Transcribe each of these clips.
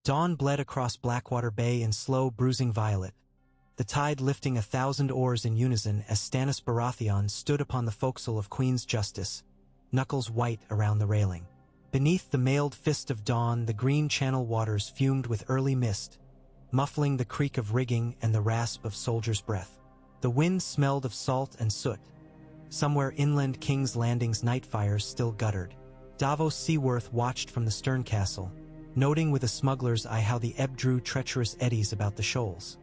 Dawn bled across Blackwater Bay in slow, bruising violet, the tide lifting 1,000 oars in unison as Stannis Baratheon stood upon the forecastle of Queen's Justice, knuckles white around the railing. Beneath the mailed fist of dawn, the green channel waters fumed with early mist, muffling the creak of rigging and the rasp of soldiers' breath. The wind smelled of salt and soot. Somewhere inland King's Landing's night fires still guttered. Davos Seaworth watched from the stern castle, noting with a smuggler's eye how the ebb drew treacherous eddies about the shoals.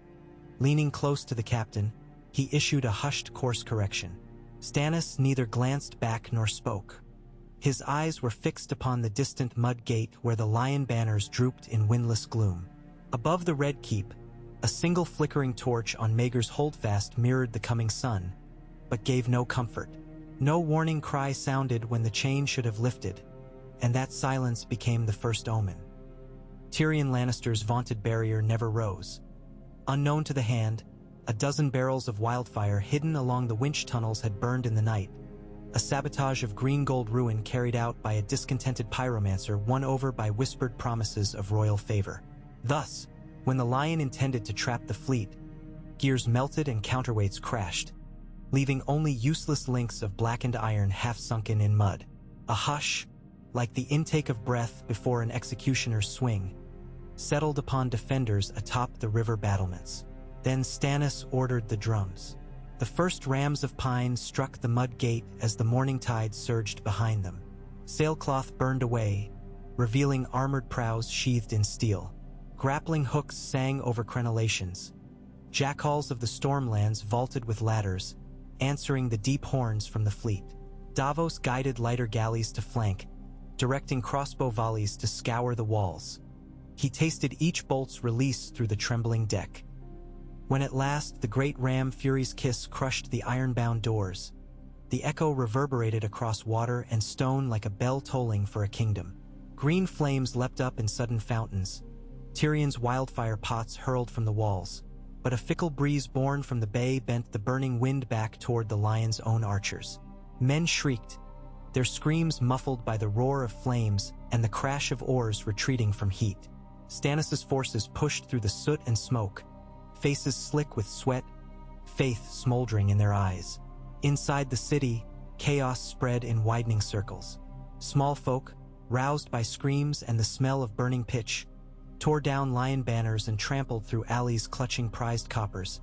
Leaning close to the captain, he issued a hushed course correction. Stannis neither glanced back nor spoke. His eyes were fixed upon the distant mud gate where the lion banners drooped in windless gloom. Above the Red Keep, a single flickering torch on Maegor's holdfast mirrored the coming sun, but gave no comfort. No warning cry sounded when the chain should have lifted, and that silence became the first omen. Tyrion Lannister's vaunted barrier never rose. Unknown to the hand, a dozen barrels of wildfire hidden along the winch tunnels had burned in the night, a sabotage of green gold ruin carried out by a discontented pyromancer won over by whispered promises of royal favor. Thus, when the lion intended to trap the fleet, gears melted and counterweights crashed, leaving only useless links of blackened iron half sunken in mud. A hush, like the intake of breath before an executioner's swing, settled upon defenders atop the river battlements. Then Stannis ordered the drums. The first rams of pine struck the mud gate as the morning tide surged behind them. Sailcloth burned away, revealing armored prows sheathed in steel. Grappling hooks sang over crenellations. Jackals of the Stormlands vaulted with ladders, answering the deep horns from the fleet. Davos guided lighter galleys to flank, directing crossbow volleys to scour the walls. He tasted each bolt's release through the trembling deck. When at last the great ram Fury's kiss crushed the iron-bound doors, the echo reverberated across water and stone like a bell tolling for a kingdom. Green flames leapt up in sudden fountains. Tyrion's wildfire pots hurled from the walls, but a fickle breeze borne from the bay bent the burning wind back toward the lion's own archers. Men shrieked, their screams muffled by the roar of flames and the crash of oars retreating from heat. Stannis' forces pushed through the soot and smoke, faces slick with sweat, faith smoldering in their eyes. Inside the city, chaos spread in widening circles. Small folk, roused by screams and the smell of burning pitch, tore down lion banners and trampled through alleys clutching prized coppers,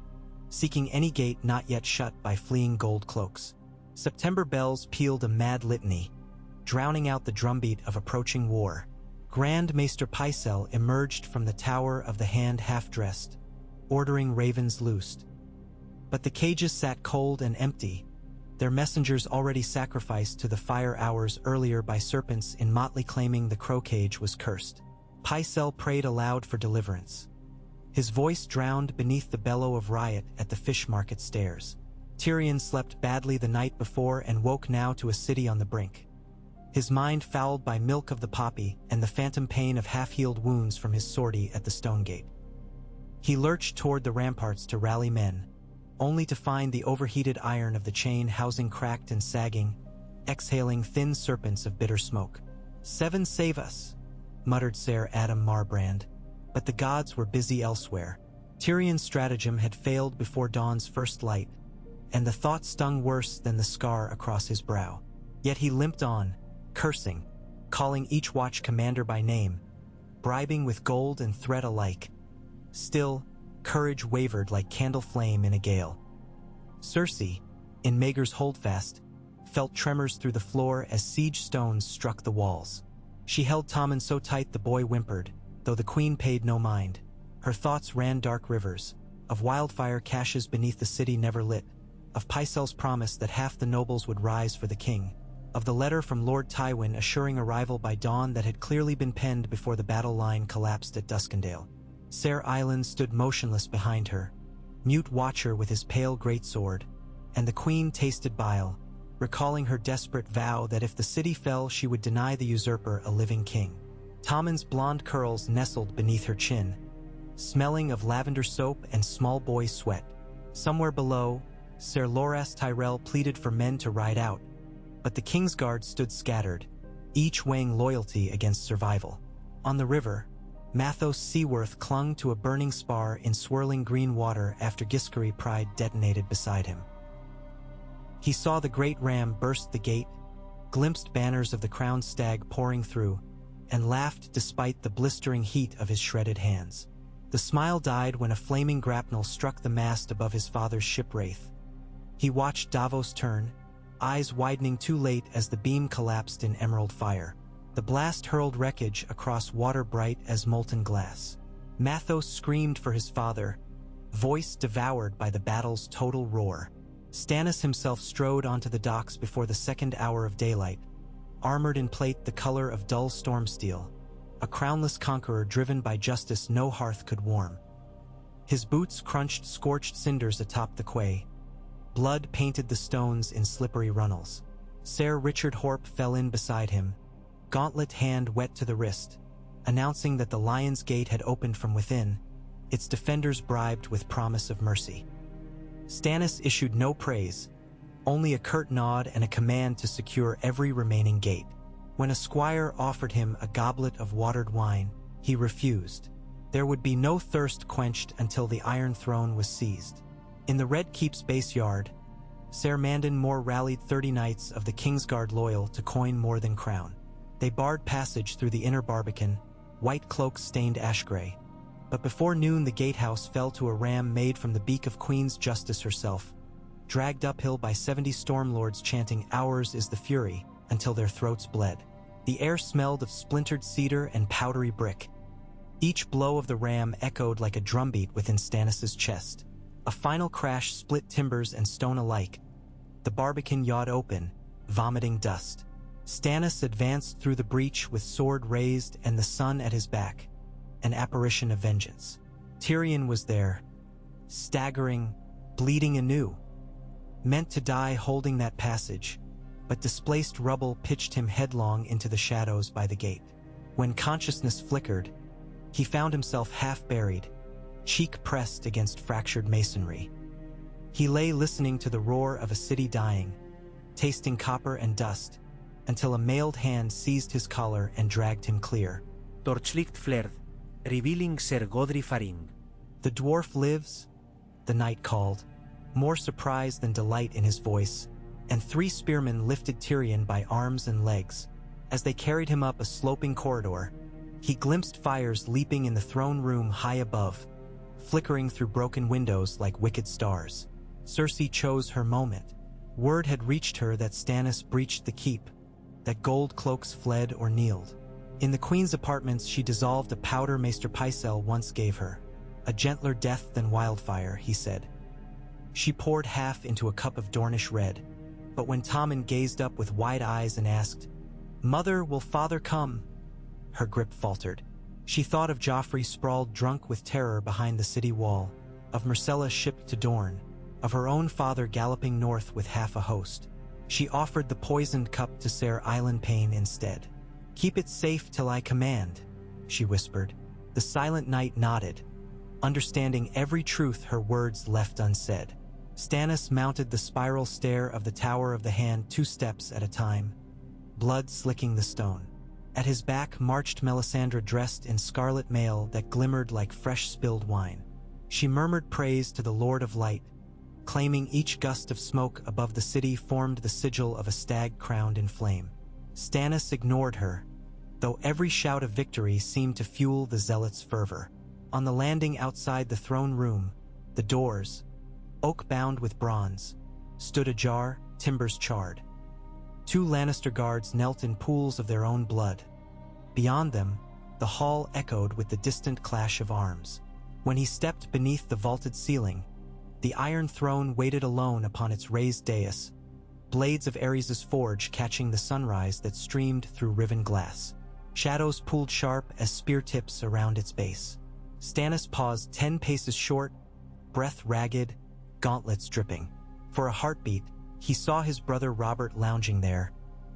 seeking any gate not yet shut by fleeing gold cloaks. September bells pealed a mad litany, drowning out the drumbeat of approaching war. Grand Maester Pycelle emerged from the Tower of the Hand half-dressed, ordering ravens loosed. But the cages sat cold and empty, their messengers already sacrificed to the fire hours earlier by serpents in motley claiming the crow cage was cursed. Pycelle prayed aloud for deliverance, his voice drowned beneath the bellow of riot at the fish market stairs. Tyrion slept badly the night before and woke now to a city on the brink, his mind fouled by milk of the poppy and the phantom pain of half-healed wounds from his sortie at the stone gate. He lurched toward the ramparts to rally men, only to find the overheated iron of the chain housing cracked and sagging, exhaling thin serpents of bitter smoke. "Seven save us," muttered Ser Adam Marbrand, but the gods were busy elsewhere. Tyrion's stratagem had failed before dawn's first light, and the thought stung worse than the scar across his brow. Yet he limped on, cursing, calling each watch commander by name, bribing with gold and threat alike. Still, courage wavered like candle flame in a gale. Cersei, in Maegor's holdfast, felt tremors through the floor as siege stones struck the walls. She held Tommen so tight the boy whimpered, though the queen paid no mind. Her thoughts ran dark rivers, of wildfire caches beneath the city never lit, of Pycelle's promise that half the nobles would rise for the king, of the letter from Lord Tywin assuring arrival by dawn that had clearly been penned before the battle line collapsed at Duskendale. Ser Island stood motionless behind her, mute watcher with his pale greatsword, and the queen tasted bile, recalling her desperate vow that if the city fell she would deny the usurper a living king. Tommen's blonde curls nestled beneath her chin, smelling of lavender soap and small boy sweat. Somewhere below, Ser Loras Tyrell pleaded for men to ride out, but the Kingsguard stood scattered, each weighing loyalty against survival. On the river, Mathos Seaworth clung to a burning spar in swirling green water after Giscari Pride detonated beside him. He saw the great ram burst the gate, glimpsed banners of the crowned stag pouring through, and laughed despite the blistering heat of his shredded hands. The smile died when a flaming grapnel struck the mast above his father's ship Wraith. He watched Davos turn, eyes widening too late as the beam collapsed in emerald fire. The blast hurled wreckage across water bright as molten glass. Mathos screamed for his father, voice devoured by the battle's total roar. Stannis himself strode onto the docks before the second hour of daylight, armored in plate the color of dull storm steel, a crownless conqueror driven by justice no hearth could warm. His boots crunched scorched cinders atop the quay. Blood painted the stones in slippery runnels. Ser Richard Horp fell in beside him, gauntlet hand wet to the wrist, announcing that the Lion's Gate had opened from within, its defenders bribed with promise of mercy. Stannis issued no praise, only a curt nod and a command to secure every remaining gate. When a squire offered him a goblet of watered wine, he refused. There would be no thirst quenched until the Iron Throne was seized. In the Red Keep's base yard, Ser Mandon Moore rallied 30 knights of the Kingsguard loyal to coin more than crown. They barred passage through the inner barbican, white cloaks stained ash-gray. But before noon the gatehouse fell to a ram made from the beak of Queen's Justice herself, dragged uphill by 70 stormlords chanting "Ours is the fury" until their throats bled. The air smelled of splintered cedar and powdery brick. Each blow of the ram echoed like a drumbeat within Stannis's chest. A final crash split timbers and stone alike. The barbican yawed open, vomiting dust. Stannis advanced through the breach with sword raised and the sun at his back, an apparition of vengeance. Tyrion was there, staggering, bleeding anew. Meant to die holding that passage, but displaced rubble pitched him headlong into the shadows by the gate. When consciousness flickered, he found himself half-buried, cheek pressed against fractured masonry. He lay listening to the roar of a city dying, tasting copper and dust, until a mailed hand seized his collar and dragged him clear. Torchlicht flared, revealing Ser Godry Faring. "The dwarf lives?" the knight called, more surprise than delight in his voice, and 3 spearmen lifted Tyrion by arms and legs. As they carried him up a sloping corridor, he glimpsed fires leaping in the throne room high above, flickering through broken windows like wicked stars. Cersei chose her moment. Word had reached her that Stannis breached the keep, that gold cloaks fled or kneeled. In the queen's apartments she dissolved a powder Maester Pycelle once gave her. "A gentler death than wildfire," he said. She poured half into a cup of Dornish red, but when Tommen gazed up with wide eyes and asked, "Mother, will father come?" her grip faltered. She thought of Joffrey sprawled drunk with terror behind the city wall, of Myrcella shipped to Dorne, of her own father galloping north with half a host. She offered the poisoned cup to Ser Island Payne instead. "Keep it safe till I command," she whispered. The silent knight nodded, understanding every truth her words left unsaid. Stannis mounted the spiral stair of the Tower of the Hand 2 steps at a time, blood slicking the stone. At his back marched Melisandre dressed in scarlet mail that glimmered like fresh spilled wine. She murmured praise to the Lord of Light, claiming each gust of smoke above the city formed the sigil of a stag crowned in flame. Stannis ignored her, though every shout of victory seemed to fuel the zealots' fervor. On the landing outside the throne room, the doors, oak-bound with bronze, stood ajar, timbers charred. 2 Lannister guards knelt in pools of their own blood. Beyond them, the hall echoed with the distant clash of arms. When he stepped beneath the vaulted ceiling, the Iron Throne waited alone upon its raised dais, blades of Ares' forge catching the sunrise that streamed through riven glass. Shadows pooled sharp as spear tips around its base. Stannis paused 10 paces short, breath ragged, gauntlets dripping. For a heartbeat, he saw his brother Robert lounging there,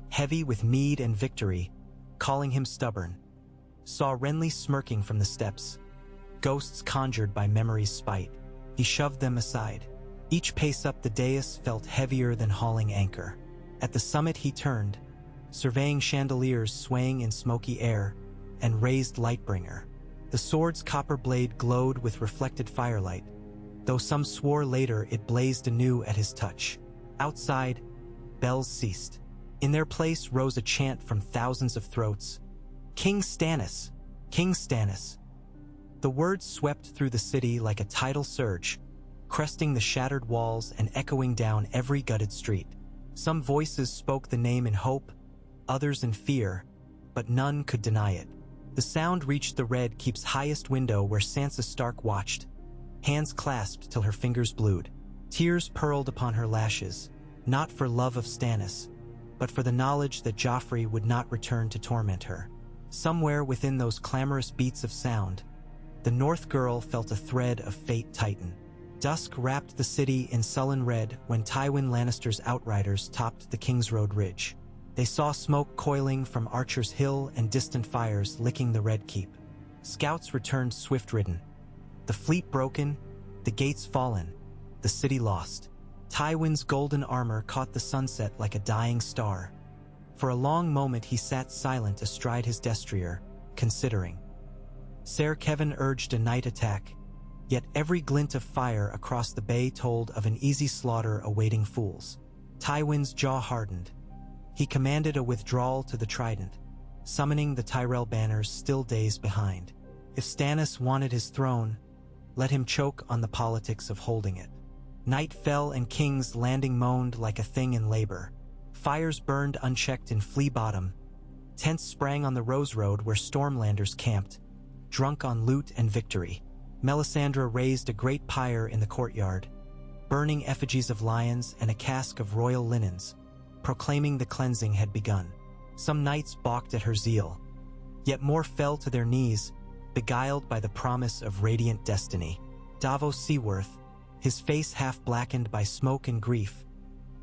heavy with mead and victory, calling him stubborn. Saw Renly smirking from the steps, ghosts conjured by memory's spite. He shoved them aside. Each pace up the dais felt heavier than hauling anchor. At the summit he turned, surveying chandeliers swaying in smoky air, and raised Lightbringer. The sword's copper blade glowed with reflected firelight, though some swore later it blazed anew at his touch. Outside, bells ceased. In their place rose a chant from thousands of throats. "King Stannis! King Stannis!" The words swept through the city like a tidal surge, cresting the shattered walls and echoing down every gutted street. Some voices spoke the name in hope, others in fear, but none could deny it. The sound reached the Red Keep's highest window where Sansa Stark watched, hands clasped till her fingers blued. Tears purled upon her lashes, not for love of Stannis, but for the knowledge that Joffrey would not return to torment her. Somewhere within those clamorous beats of sound, the North girl felt a thread of fate tighten. Dusk wrapped the city in sullen red when Tywin Lannister's outriders topped the Kingsroad Ridge. They saw smoke coiling from Archer's Hill and distant fires licking the Red Keep. Scouts returned swift-ridden. The fleet broken, the gates fallen, the city lost. Tywin's golden armor caught the sunset like a dying star. For a long moment he sat silent astride his destrier, considering. Ser Kevan urged a night attack, yet every glint of fire across the bay told of an easy slaughter awaiting fools. Tywin's jaw hardened. He commanded a withdrawal to the Trident, summoning the Tyrell banners still days behind. If Stannis wanted his throne, let him choke on the politics of holding it. Night fell and King's Landing moaned like a thing in labor. Fires burned unchecked in Flea Bottom. Tents sprang on the Rose Road where Stormlanders camped, drunk on loot and victory. Melisandre raised a great pyre in the courtyard, burning effigies of lions and a cask of royal linens, proclaiming the cleansing had begun. Some knights balked at her zeal, yet more fell to their knees, beguiled by the promise of radiant destiny. Davos Seaworth, his face half blackened by smoke and grief,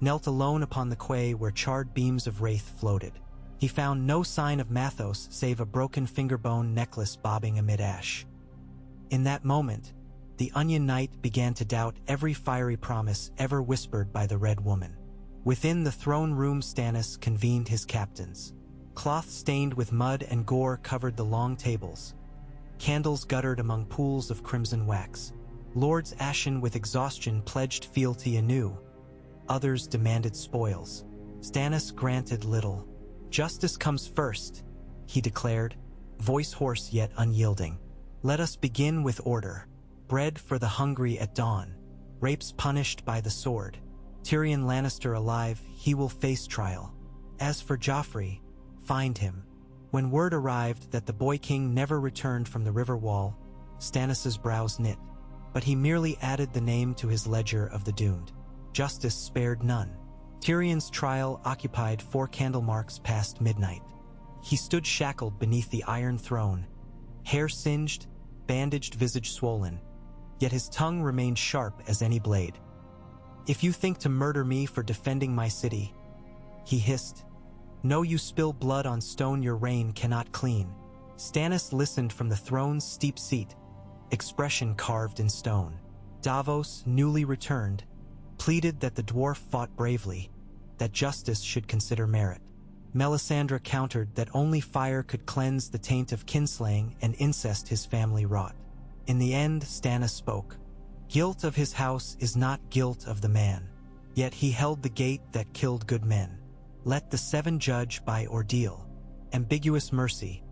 knelt alone upon the quay where charred beams of wraith floated. He found no sign of Mathos save a broken fingerbone necklace bobbing amid ash. In that moment, the Onion Knight began to doubt every fiery promise ever whispered by the Red Woman. Within the throne room Stannis convened his captains. Cloth stained with mud and gore covered the long tables. Candles guttered among pools of crimson wax. Lords ashen with exhaustion pledged fealty anew. Others demanded spoils. Stannis granted little. "Justice comes first," he declared, voice hoarse yet unyielding. "Let us begin with order. Bread for the hungry at dawn. Rapes punished by the sword. Tyrion Lannister alive, he will face trial. As for Joffrey, find him." When word arrived that the Boy King never returned from the river wall, Stannis's brows knit. But he merely added the name to his ledger of the doomed. Justice spared none. Tyrion's trial occupied 4 candle marks past midnight. He stood shackled beneath the Iron Throne, hair singed, bandaged visage swollen, yet his tongue remained sharp as any blade. "If you think to murder me for defending my city," he hissed, "know you spill blood on stone your reign cannot clean." Stannis listened from the throne's steep seat, expression carved in stone. Davos, newly returned, pleaded that the dwarf fought bravely, that justice should consider merit. Melisandre countered that only fire could cleanse the taint of kinslaying and incest his family wrought. In the end, Stannis spoke. "Guilt of his house is not guilt of the man, yet he held the gate that killed good men. Let the 7 judge by ordeal, ambiguous mercy,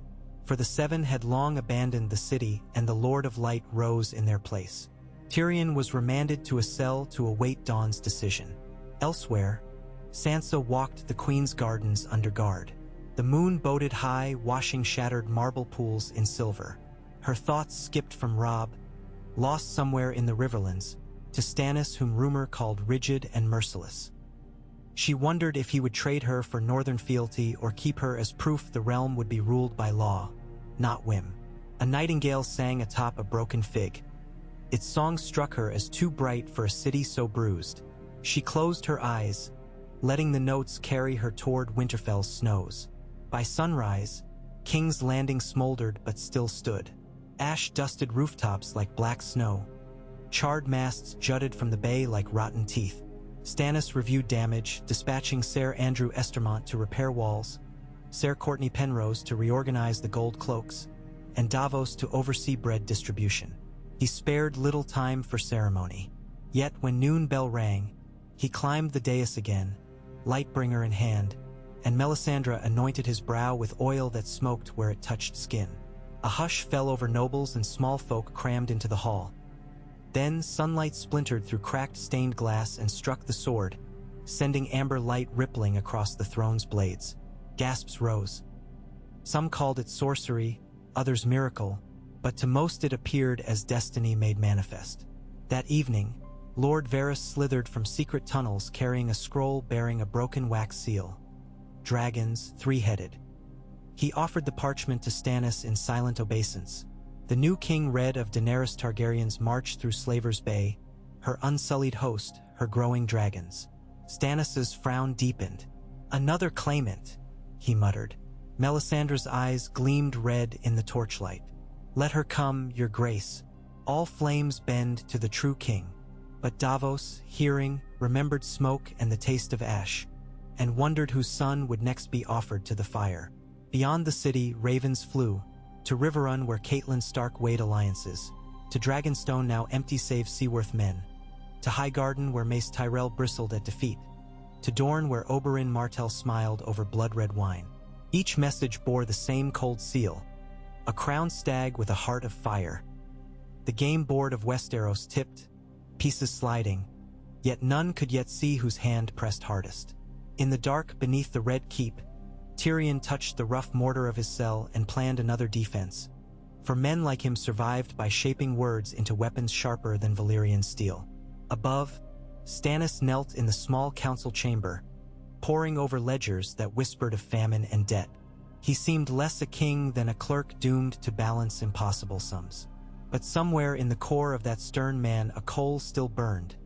for the 7 had long abandoned the city and the Lord of Light rose in their place." Tyrion was remanded to a cell to await Dawn's decision. Elsewhere, Sansa walked the Queen's gardens under guard. The moon boated high, washing shattered marble pools in silver. Her thoughts skipped from Robb, lost somewhere in the Riverlands, to Stannis, whom rumor called rigid and merciless. She wondered if he would trade her for northern fealty or keep her as proof the realm would be ruled by law, not whim. A nightingale sang atop a broken fig. Its song struck her as too bright for a city so bruised. She closed her eyes, letting the notes carry her toward Winterfell's snows. By sunrise, King's Landing smoldered but still stood. Ash dusted rooftops like black snow. Charred masts jutted from the bay like rotten teeth. Stannis reviewed damage, dispatching Ser Andrew Estermont to repair walls, Ser Courtney Penrose to reorganize the gold cloaks, and Davos to oversee bread distribution. He spared little time for ceremony. Yet when noon bell rang, he climbed the dais again, lightbringer in hand, and Melisandre anointed his brow with oil that smoked where it touched skin. A hush fell over nobles and small folk crammed into the hall. Then sunlight splintered through cracked stained glass and struck the sword, sending amber light rippling across the throne's blades. Gasps rose. Some called it sorcery, others miracle, but to most it appeared as destiny made manifest. That evening, Lord Varys slithered from secret tunnels carrying a scroll bearing a broken wax seal. Dragons, three-headed. He offered the parchment to Stannis in silent obeisance. The new king read of Daenerys Targaryen's march through Slaver's Bay, her unsullied host, her growing dragons. Stannis's frown deepened. "Another claimant," he muttered. Melisandre's eyes gleamed red in the torchlight. "Let her come, your grace. All flames bend to the true king." But Davos, hearing, remembered smoke and the taste of ash, and wondered whose son would next be offered to the fire. Beyond the city, ravens flew, to Riverrun where Catelyn Stark weighed alliances, to Dragonstone now empty save Seaworth men, to Highgarden where Mace Tyrell bristled at defeat, to Dorne where Oberyn Martell smiled over blood-red wine. Each message bore the same cold seal, a crowned stag with a heart of fire. The game board of Westeros tipped, pieces sliding, yet none could yet see whose hand pressed hardest. In the dark beneath the Red Keep, Tyrion touched the rough mortar of his cell and planned another defense, for men like him survived by shaping words into weapons sharper than Valyrian steel. Above, Stannis knelt in the small council chamber, poring over ledgers that whispered of famine and debt. He seemed less a king than a clerk doomed to balance impossible sums. But somewhere in the core of that stern man a coal still burned,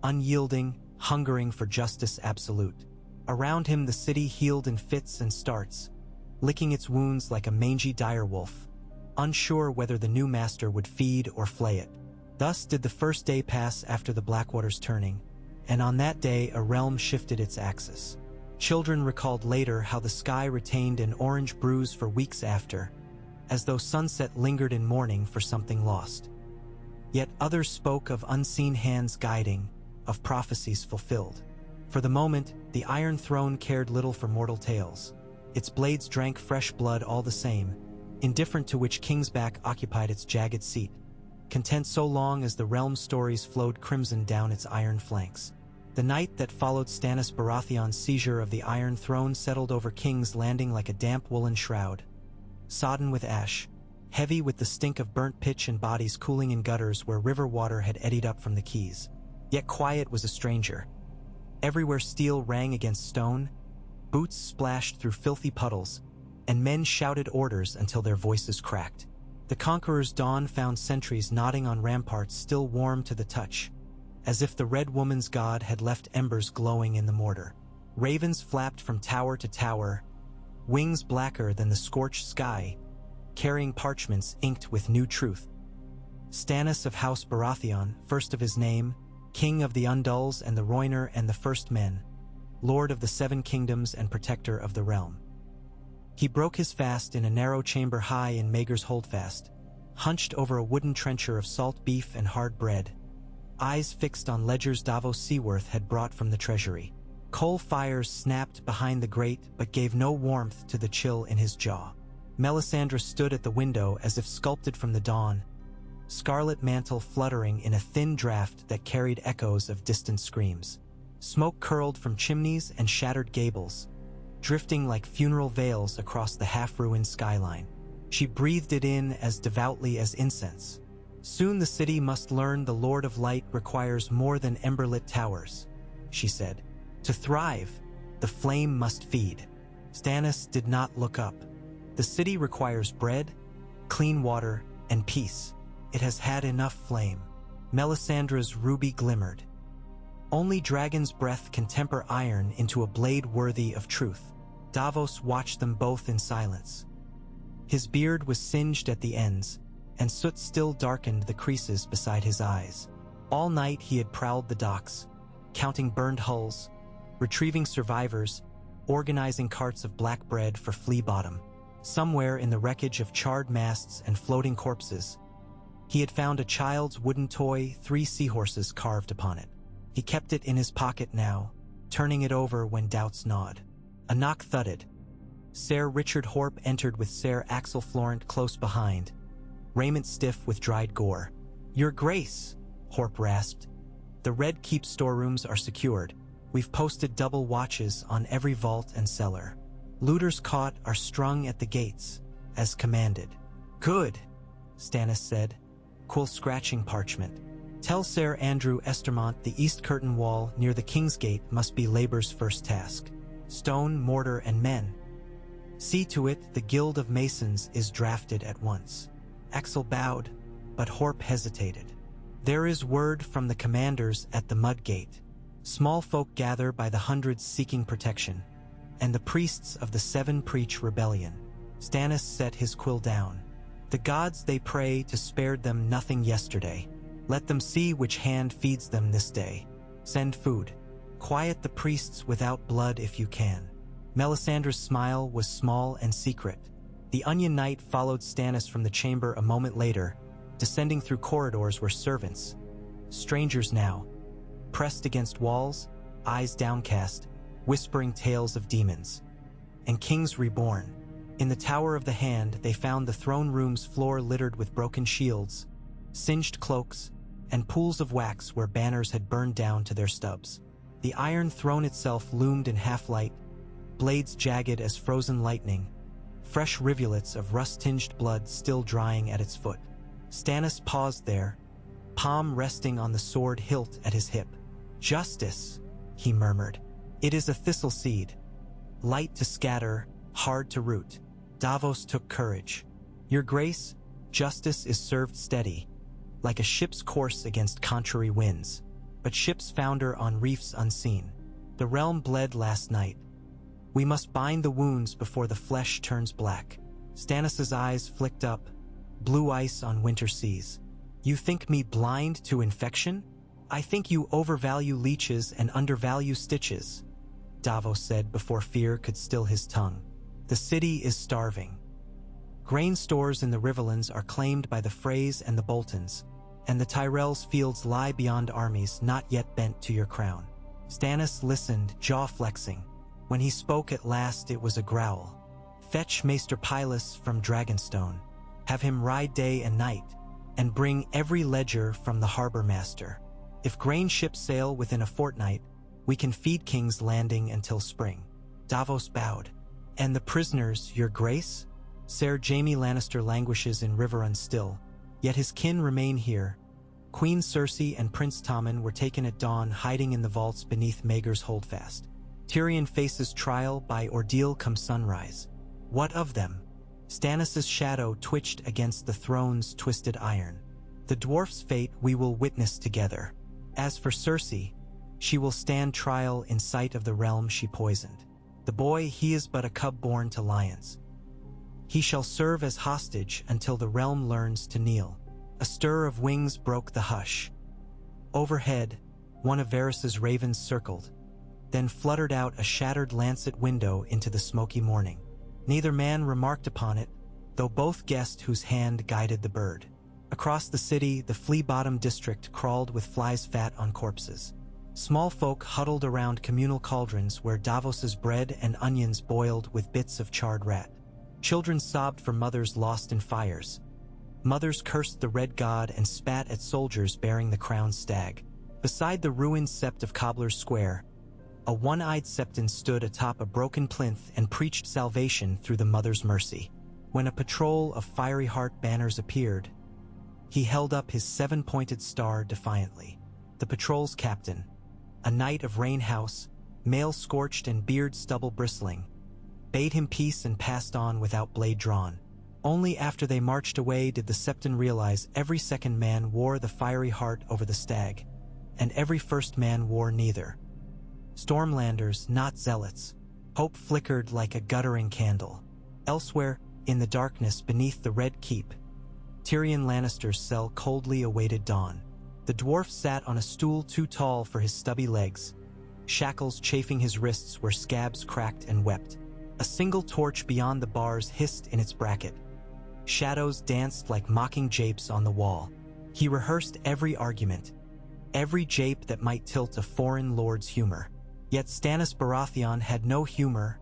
unyielding, hungering for justice absolute. Around him the city healed in fits and starts, licking its wounds like a mangy direwolf, unsure whether the new master would feed or flay it. Thus did the first day pass after the Blackwater's turning, and on that day a realm shifted its axis. Children recalled later how the sky retained an orange bruise for weeks after, as though sunset lingered in mourning for something lost. Yet others spoke of unseen hands guiding, of prophecies fulfilled. For the moment, the Iron Throne cared little for mortal tales. Its blades drank fresh blood all the same, indifferent to which Kingsback occupied its jagged seat, content so long as the realm's stories flowed crimson down its iron flanks. The night that followed Stannis Baratheon's seizure of the Iron Throne settled over King's Landing like a damp woolen shroud, sodden with ash, heavy with the stink of burnt pitch and bodies cooling in gutters where river water had eddied up from the quays. Yet quiet was a stranger. Everywhere steel rang against stone, boots splashed through filthy puddles, and men shouted orders until their voices cracked. The Conqueror's dawn found sentries nodding on ramparts still warm to the touch, as if the Red Woman's god had left embers glowing in the mortar. Ravens flapped from tower to tower, wings blacker than the scorched sky, carrying parchments inked with new truth. Stannis of House Baratheon, first of his name, King of the Undulls and the Rhoynar and the First Men, Lord of the Seven Kingdoms and Protector of the Realm. He broke his fast in a narrow chamber high in Maegor's Holdfast, hunched over a wooden trencher of salt beef and hard bread, eyes fixed on ledgers Davos Seaworth had brought from the treasury. Coal fires snapped behind the grate but gave no warmth to the chill in his jaw. Melisandre stood at the window as if sculpted from the dawn, scarlet mantle fluttering in a thin draft that carried echoes of distant screams. Smoke curled from chimneys and shattered gables, drifting like funeral veils across the half-ruined skyline. She breathed it in as devoutly as incense. Soon the city must learn the Lord of Light requires more than emberlit towers, she said. To thrive, the flame must feed. Stannis did not look up. The city requires bread, clean water, and peace. It has had enough flame. Melisandre's ruby glimmered. Only dragon's breath can temper iron into a blade worthy of truth. Davos watched them both in silence. His beard was singed at the ends, and soot still darkened the creases beside his eyes. All night he had prowled the docks, counting burned hulls, retrieving survivors, organizing carts of black bread for Flea Bottom. Somewhere in the wreckage of charred masts and floating corpses, he had found a child's wooden toy, 3 seahorses carved upon it. He kept it in his pocket now, turning it over when doubts gnawed. A knock thudded. Sir Richard Horpe entered with Sir Axel Florent close behind, raiment stiff with dried gore. "Your Grace," Horpe rasped. "The Red Keep storerooms are secured. We've posted double watches on every vault and cellar. Looters caught are strung at the gates, as commanded." "Good," Stannis said, quill scratching parchment. "Tell Sir Andrew Estermont the East Curtain Wall near the King's Gate must be labor's first task. Stone, mortar, and men. See to it the Guild of Masons is drafted at once." Axel bowed, but Horpe hesitated. "There is word from the commanders at the Mud Gate. Small folk gather by the hundreds seeking protection, and the priests of the 7 preach rebellion." Stannis set his quill down. "The gods they pray to spared them nothing yesterday. Let them see which hand feeds them this day. Send food. Quiet the priests without blood if you can." Melisandre's smile was small and secret. The Onion Knight followed Stannis from the chamber a moment later, descending through corridors where servants, strangers now, pressed against walls, eyes downcast, whispering tales of demons and kings reborn. In the Tower of the Hand, they found the throne room's floor littered with broken shields, singed cloaks, and pools of wax where banners had burned down to their stubs. The Iron Throne itself loomed in half-light, blades jagged as frozen lightning, fresh rivulets of rust-tinged blood still drying at its foot. Stannis paused there, palm resting on the sword hilt at his hip. "Justice," he murmured. "It is a thistle seed, light to scatter, hard to root." Davos took courage. "Your Grace, justice is served steady, like a ship's course against contrary winds. But ships founder on reefs unseen. The realm bled last night. We must bind the wounds before the flesh turns black." Stannis' eyes flicked up, blue ice on winter seas. "You think me blind to infection? I think you overvalue leeches and undervalue stitches," Davos said before fear could still his tongue. "The city is starving. Grain stores in the Riverlands are claimed by the Freys and the Boltons, and the Tyrell's fields lie beyond armies not yet bent to your crown." Stannis listened, jaw flexing. When he spoke at last, it was a growl. "Fetch Maester Pylus from Dragonstone. Have him ride day and night, and bring every ledger from the harbor master. If grain ships sail within a fortnight, we can feed King's Landing until spring." Davos bowed. "And the prisoners, your Grace? Ser Jaime Lannister languishes in Riverrun still, yet his kin remain here. Queen Cersei and Prince Tommen were taken at dawn, hiding in the vaults beneath Maegor's holdfast. Tyrion faces trial by ordeal come sunrise. What of them?" Stannis' shadow twitched against the throne's twisted iron. "The dwarf's fate we will witness together. As for Cersei, she will stand trial in sight of the realm she poisoned. The boy, he is but a cub born to lions. He shall serve as hostage until the realm learns to kneel." A stir of wings broke the hush. Overhead, one of Varys' ravens circled, then fluttered out a shattered lancet window into the smoky morning. Neither man remarked upon it, though both guessed whose hand guided the bird. Across the city, the flea-bottom district crawled with flies fat on corpses. Small folk huddled around communal cauldrons where Davos's bread and onions boiled with bits of charred rat. Children sobbed for mothers lost in fires. Mothers cursed the Red God and spat at soldiers bearing the crowned stag. Beside the ruined sept of Cobbler's Square, a one-eyed septon stood atop a broken plinth and preached salvation through the mother's mercy. When a patrol of fiery heart banners appeared, he held up his 7-pointed star defiantly. The patrol's captain, a knight of Rain House, mail scorched and beard stubble bristling, bade him peace and passed on without blade drawn. Only after they marched away did the septon realize every second man wore the fiery heart over the stag, and every first man wore neither. Stormlanders, not zealots. Hope flickered like a guttering candle. Elsewhere, in the darkness beneath the Red Keep, Tyrion Lannister's cell coldly awaited dawn. The dwarf sat on a stool too tall for his stubby legs, shackles chafing his wrists where scabs cracked and wept. A single torch beyond the bars hissed in its bracket. Shadows danced like mocking japes on the wall. He rehearsed every argument, every jape that might tilt a foreign lord's humor. Yet Stannis Baratheon had no humor,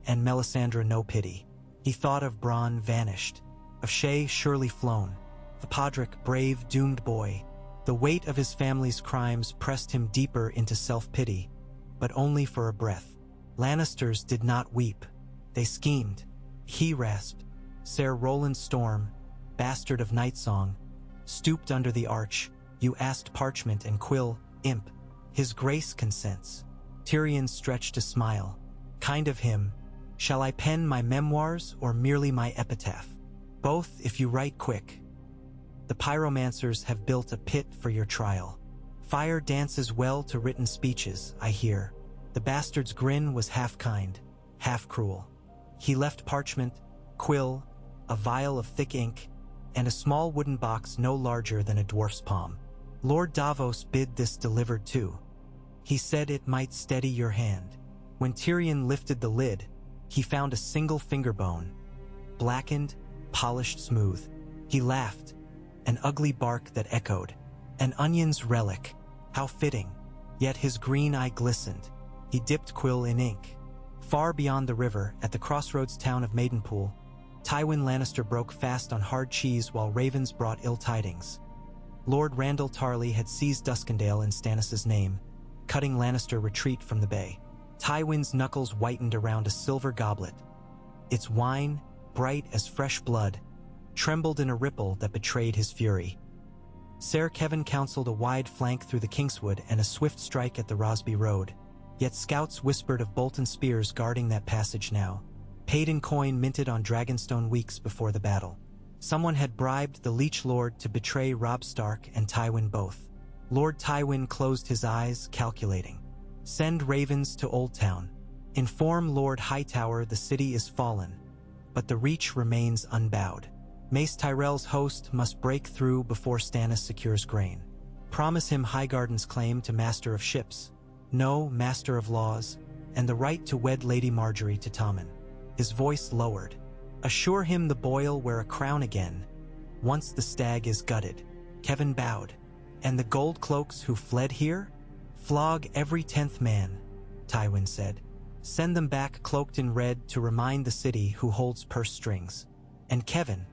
and Melisandre no pity. He thought of Bronn vanished, of Shay surely flown, the Podrick brave doomed boy. The weight of his family's crimes pressed him deeper into self-pity, but only for a breath. Lannisters did not weep. They schemed. He rasped. Ser Roland Storm, bastard of Nightsong, stooped under the arch. You asked parchment and quill, imp. His grace consents. Tyrion stretched a smile. Kind of him. Shall I pen my memoirs or merely my epitaph? Both if you write quick. The pyromancers have built a pit for your trial. Fire dances well to written speeches, I hear. The bastard's grin was half kind, half cruel. He left parchment, quill, a vial of thick ink, and a small wooden box no larger than a dwarf's palm. Lord Davos bid this delivered too. He said it might steady your hand. When Tyrion lifted the lid, he found a single finger bone, blackened, polished smooth. He laughed, an ugly bark that echoed. An onion's relic, how fitting. Yet his green eye glistened. He dipped quill in ink. Far beyond the river, at the crossroads town of Maidenpool, Tywin Lannister broke fast on hard cheese while ravens brought ill tidings. Lord Randall Tarley had seized Duskendale in Stannis' name, cutting Lannister retreat from the bay. Tywin's knuckles whitened around a silver goblet. Its wine, bright as fresh blood, trembled in a ripple that betrayed his fury. Ser Kevin counseled a wide flank through the Kingswood and a swift strike at the Rosby Road. Yet scouts whispered of Bolton spears guarding that passage now, paid in coin minted on Dragonstone weeks before the battle. Someone had bribed the Leech Lord to betray Robb Stark and Tywin both. Lord Tywin closed his eyes, calculating. Send ravens to Old Town. Inform Lord Hightower the city is fallen, but the Reach remains unbowed. Mace Tyrell's host must break through before Stannis secures grain. Promise him Highgarden's claim to Master of Ships, no Master of Laws, and the right to wed Lady Marjorie to Tommen. His voice lowered. Assure him the boil wear a crown again, once the stag is gutted. Kevin bowed. And the gold cloaks who fled here? Flog every 10th man, Tywin said. Send them back cloaked in red to remind the city who holds purse strings. And Kevin,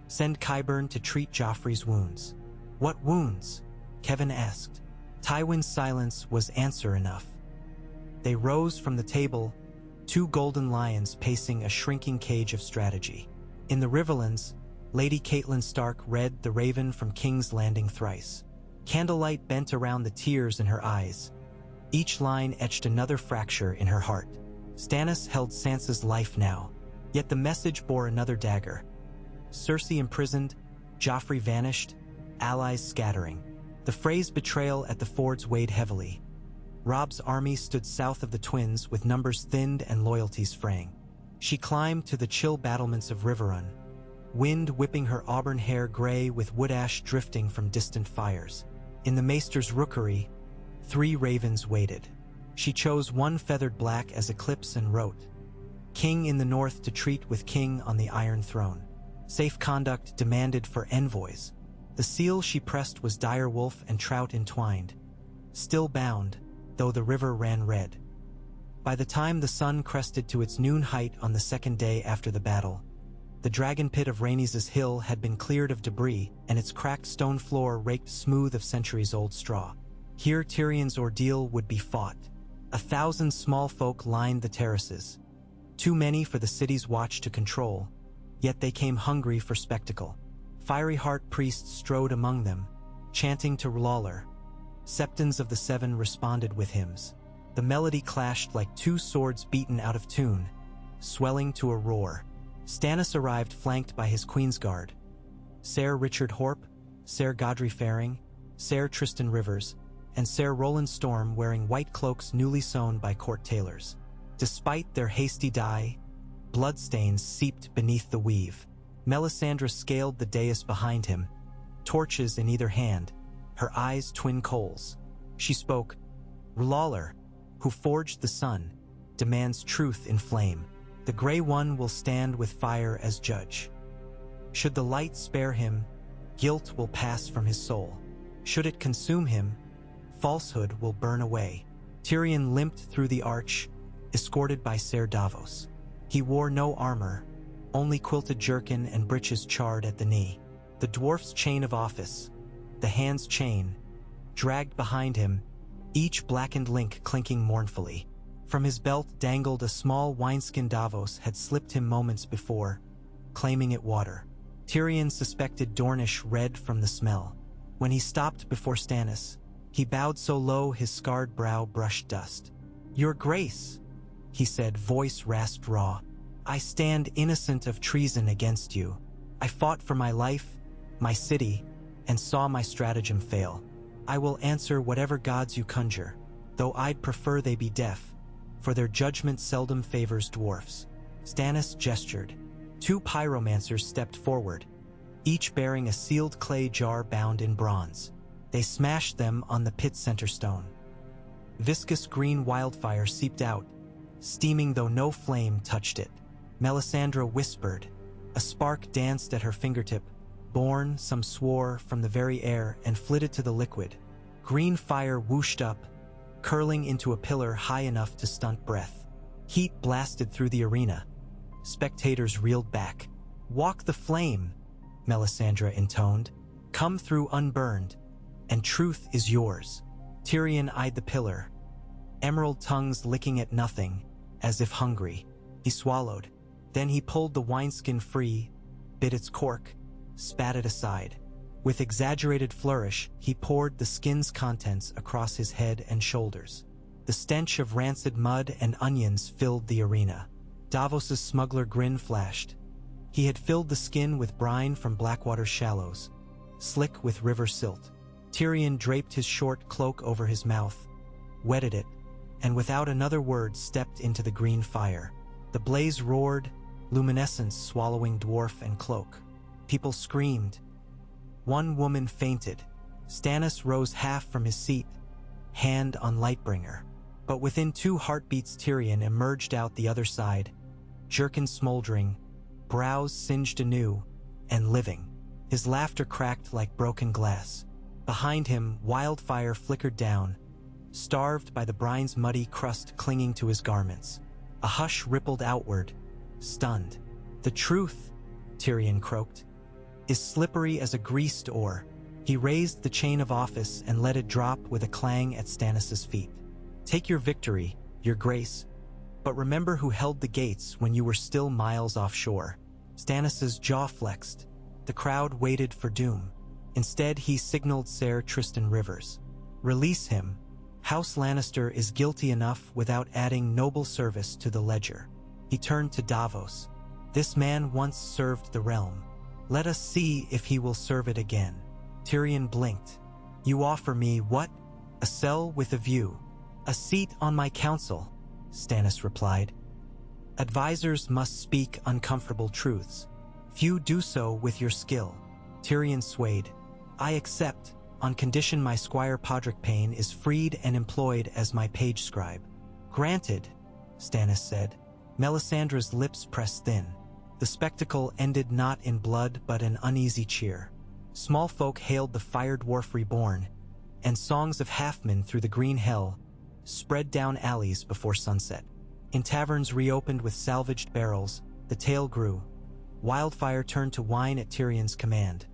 send Qyburn to treat Joffrey's wounds. What wounds? Kevin asked. Tywin's silence was answer enough. They rose from the table, two golden lions pacing a shrinking cage of strategy. In the Riverlands, Lady Catelyn Stark read The Raven from King's Landing thrice. Candlelight bent around the tears in her eyes. Each line etched another fracture in her heart. Stannis held Sansa's life now, yet the message bore another dagger. Cersei imprisoned, Joffrey vanished, allies scattering. The phrase betrayal at the fords weighed heavily. Robb's army stood south of the Twins with numbers thinned and loyalties fraying. She climbed to the chill battlements of Riverrun, wind whipping her auburn hair gray with wood ash drifting from distant fires. In the maester's rookery, 3 ravens waited. She chose one feathered black as eclipse and wrote, King in the north to treat with king on the Iron Throne. Safe conduct demanded for envoys. The seal she pressed was dire wolf and trout entwined, still bound, though the river ran red. By the time the sun crested to its noon height on the second day after the battle, the dragon pit of Rhaenys' hill had been cleared of debris and its cracked stone floor raked smooth of centuries-old straw. Here Tyrion's ordeal would be fought. 1,000 small folk lined the terraces, too many for the city's watch to control, yet they came hungry for spectacle. Fiery heart priests strode among them, chanting to R'hllor. Septons of the Seven responded with hymns. The melody clashed like 2 swords beaten out of tune, swelling to a roar. Stannis arrived flanked by his Queensguard. Ser Richard Horpe, Ser Godry Faring, Ser Tristan Rivers, and Ser Roland Storm wearing white cloaks newly sewn by court tailors. Despite their hasty dye, bloodstains seeped beneath the weave. Melisandre scaled the dais behind him, torches in either hand, her eyes twin coals. She spoke, R'hllor, who forged the sun, demands truth in flame. The Grey One will stand with fire as judge. Should the light spare him, guilt will pass from his soul. Should it consume him, falsehood will burn away. Tyrion limped through the arch, escorted by Ser Davos. He wore no armor, only quilted jerkin and breeches charred at the knee. The dwarf's chain of office, the hand's chain, dragged behind him, each blackened link clinking mournfully. From his belt dangled a small wineskin Davos had slipped him moments before, claiming it water. Tyrion suspected Dornish red from the smell. When he stopped before Stannis, he bowed so low his scarred brow brushed dust. "Your Grace," he said, voice rasped raw, "I stand innocent of treason against you. I fought for my life, my city, and saw my stratagem fail. I will answer whatever gods you conjure, though I'd prefer they be deaf, for their judgment seldom favors dwarfs." Stannis gestured. 2 pyromancers stepped forward, each bearing a sealed clay jar bound in bronze. They smashed them on the pit's center stone. Viscous green wildfire seeped out, steaming though no flame touched it. Melisandre whispered. A spark danced at her fingertip, born, some swore, from the very air and flitted to the liquid. Green fire whooshed up, curling into a pillar high enough to stunt breath. Heat blasted through the arena. Spectators reeled back. "Walk the flame," Melisandre intoned. "Come through unburned, and truth is yours." Tyrion eyed the pillar, emerald tongues licking at nothing, as if hungry. He swallowed. Then he pulled the wineskin free, bit its cork, spat it aside. With exaggerated flourish, he poured the skin's contents across his head and shoulders. The stench of rancid mud and onions filled the arena. Davos's smuggler grin flashed. He had filled the skin with brine from Blackwater shallows, slick with river silt. Tyrion draped his short cloak over his mouth, wetted it, and without another word stepped into the green fire. The blaze roared, luminescence swallowing dwarf and cloak. People screamed. One woman fainted. Stannis rose half from his seat, hand on Lightbringer. But within 2 heartbeats Tyrion emerged out the other side, jerkin smoldering, brows singed anew, and living. His laughter cracked like broken glass. Behind him, wildfire flickered down, starved by the brine's muddy crust clinging to his garments. A hush rippled outward, stunned. "The truth," Tyrion croaked, "is slippery as a greased oar." He raised the chain of office and let it drop with a clang at Stannis' feet. "Take your victory, your grace, but remember who held the gates when you were still miles offshore." Stannis' jaw flexed. The crowd waited for doom. Instead, he signaled Ser Tristan Rivers. "Release him. House Lannister is guilty enough without adding noble service to the ledger." He turned to Davos. "This man once served the realm. Let us see if he will serve it again." Tyrion blinked. "You offer me what? A cell with a view. A seat on my council," Stannis replied. "Advisors must speak uncomfortable truths. Few do so with your skill." Tyrion swayed. "I accept, on condition my squire Podrick Payne is freed and employed as my page scribe." "Granted," Stannis said. Melisandre's lips pressed thin. The spectacle ended not in blood but an uneasy cheer. Small folk hailed the fire dwarf reborn, and songs of halfmen through the green hell spread down alleys before sunset. In taverns reopened with salvaged barrels, the tale grew. Wildfire turned to wine at Tyrion's command.